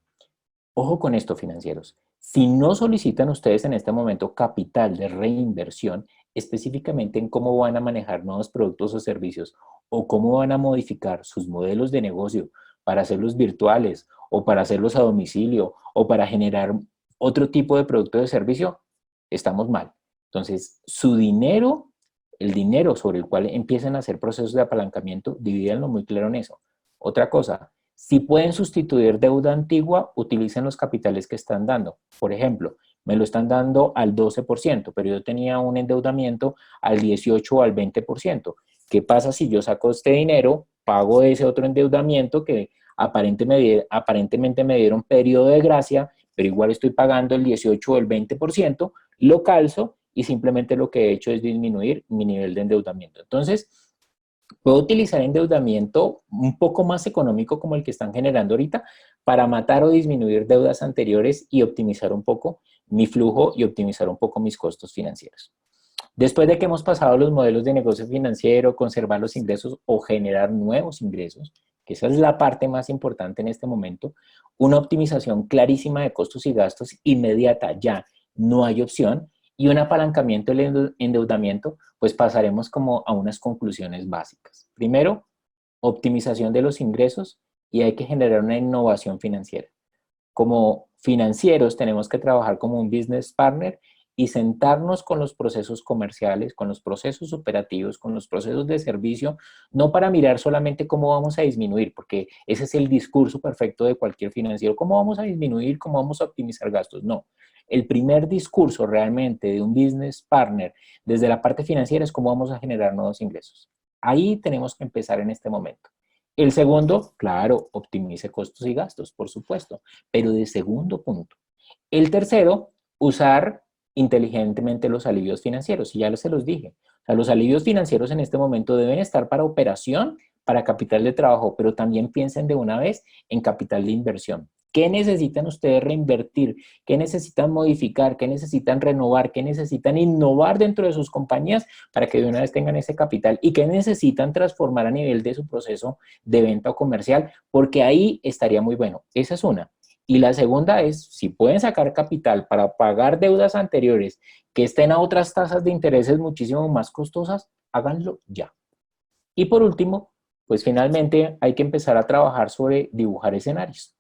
Ojo con esto, financieros. Si no solicitan ustedes en este momento capital de reinversión, específicamente en cómo van a manejar nuevos productos o servicios o cómo van a modificar sus modelos de negocio para hacerlos virtuales o para hacerlos a domicilio o para generar otro tipo de producto de servicio, estamos mal. Entonces, su dinero, el dinero sobre el cual empiezan a hacer procesos de apalancamiento, divídanlo muy claro en eso. Otra cosa, si pueden sustituir deuda antigua, utilicen los capitales que están dando. Por ejemplo, me lo están dando al 12%, pero yo tenía un endeudamiento al 18 o al 20%. ¿Qué pasa si yo saco este dinero, pago ese otro endeudamiento que aparentemente me dieron periodo de gracia, pero igual estoy pagando el 18 o el 20%, lo calzo y simplemente lo que he hecho es disminuir mi nivel de endeudamiento? Entonces, puedo utilizar endeudamiento un poco más económico como el que están generando ahorita para matar o disminuir deudas anteriores y optimizar un poco mi flujo y optimizar un poco mis costos financieros. Después de que hemos pasado los modelos de negocio financiero, conservar los ingresos o generar nuevos ingresos, que esa es la parte más importante en este momento, una optimización clarísima de costos y gastos inmediata, ya no hay opción, y un apalancamiento del endeudamiento, pues pasaremos como a unas conclusiones básicas. Primero, optimización de los ingresos y hay que generar una innovación financiera. Como financieros tenemos que trabajar como un business partner y sentarnos con los procesos comerciales, con los procesos operativos, con los procesos de servicio, no para mirar solamente cómo vamos a disminuir, porque ese es el discurso perfecto de cualquier financiero, cómo vamos a disminuir, cómo vamos a optimizar gastos. No, el primer discurso realmente de un business partner desde la parte financiera es cómo vamos a generar nuevos ingresos. Ahí tenemos que empezar en este momento. El segundo, claro, optimice costos y gastos, por supuesto, pero de segundo punto. El tercero, usar inteligentemente los alivios financieros, y ya se los dije. O sea, los alivios financieros en este momento deben estar para operación, para capital de trabajo, pero también piensen de una vez en capital de inversión. ¿Qué necesitan ustedes reinvertir? ¿Qué necesitan modificar? ¿Qué necesitan renovar? ¿Qué necesitan innovar dentro de sus compañías para que de una vez tengan ese capital? ¿Y qué necesitan transformar a nivel de su proceso de venta o comercial? Porque ahí estaría muy bueno. Esa es una. Y la segunda es, si pueden sacar capital para pagar deudas anteriores que estén a otras tasas de intereses muchísimo más costosas, háganlo ya. Y por último, pues finalmente hay que empezar a trabajar sobre dibujar escenarios.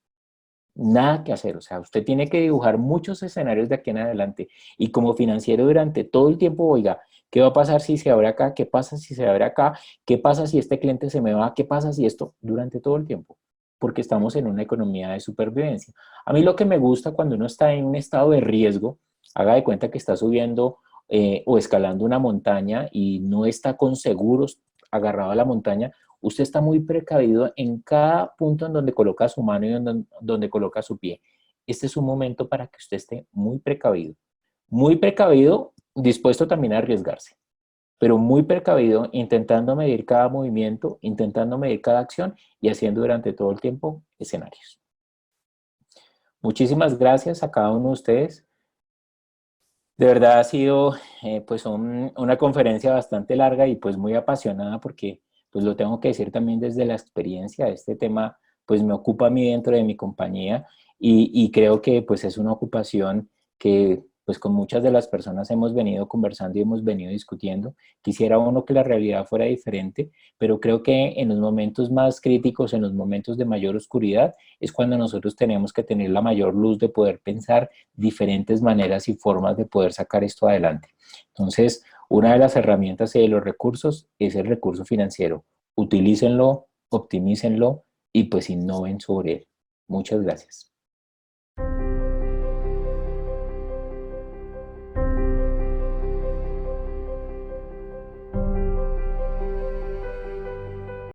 Nada que hacer, o sea, usted tiene que dibujar muchos escenarios de aquí en adelante y como financiero durante todo el tiempo, oiga, ¿qué va a pasar si se abre acá? ¿Qué pasa si se abre acá? ¿Qué pasa si este cliente se me va? ¿Qué pasa si esto? Durante todo el tiempo, porque estamos en una economía de supervivencia. A mí lo que me gusta cuando uno está en un estado de riesgo, haga de cuenta que está subiendo o escalando una montaña y no está con seguros agarrado a la montaña, usted está muy precavido en cada punto en donde coloca su mano y en donde coloca su pie. Este es un momento para que usted esté muy precavido, dispuesto también a arriesgarse, pero muy precavido, intentando medir cada movimiento, intentando medir cada acción y haciendo durante todo el tiempo escenarios. Muchísimas gracias a cada uno de ustedes. De verdad ha sido pues una conferencia bastante larga y pues muy apasionada porque pues lo tengo que decir también desde la experiencia. Este tema pues me ocupa a mí dentro de mi compañía y creo que pues es una ocupación que pues con muchas de las personas hemos venido conversando y hemos venido discutiendo. Quisiera uno que la realidad fuera diferente, pero creo que en los momentos más críticos, en los momentos de mayor oscuridad, es cuando nosotros tenemos que tener la mayor luz de poder pensar diferentes maneras y formas de poder sacar esto adelante. Entonces, una de las herramientas y de los recursos es el recurso financiero. Utilícenlo, optimícenlo y pues innoven sobre él. Muchas gracias.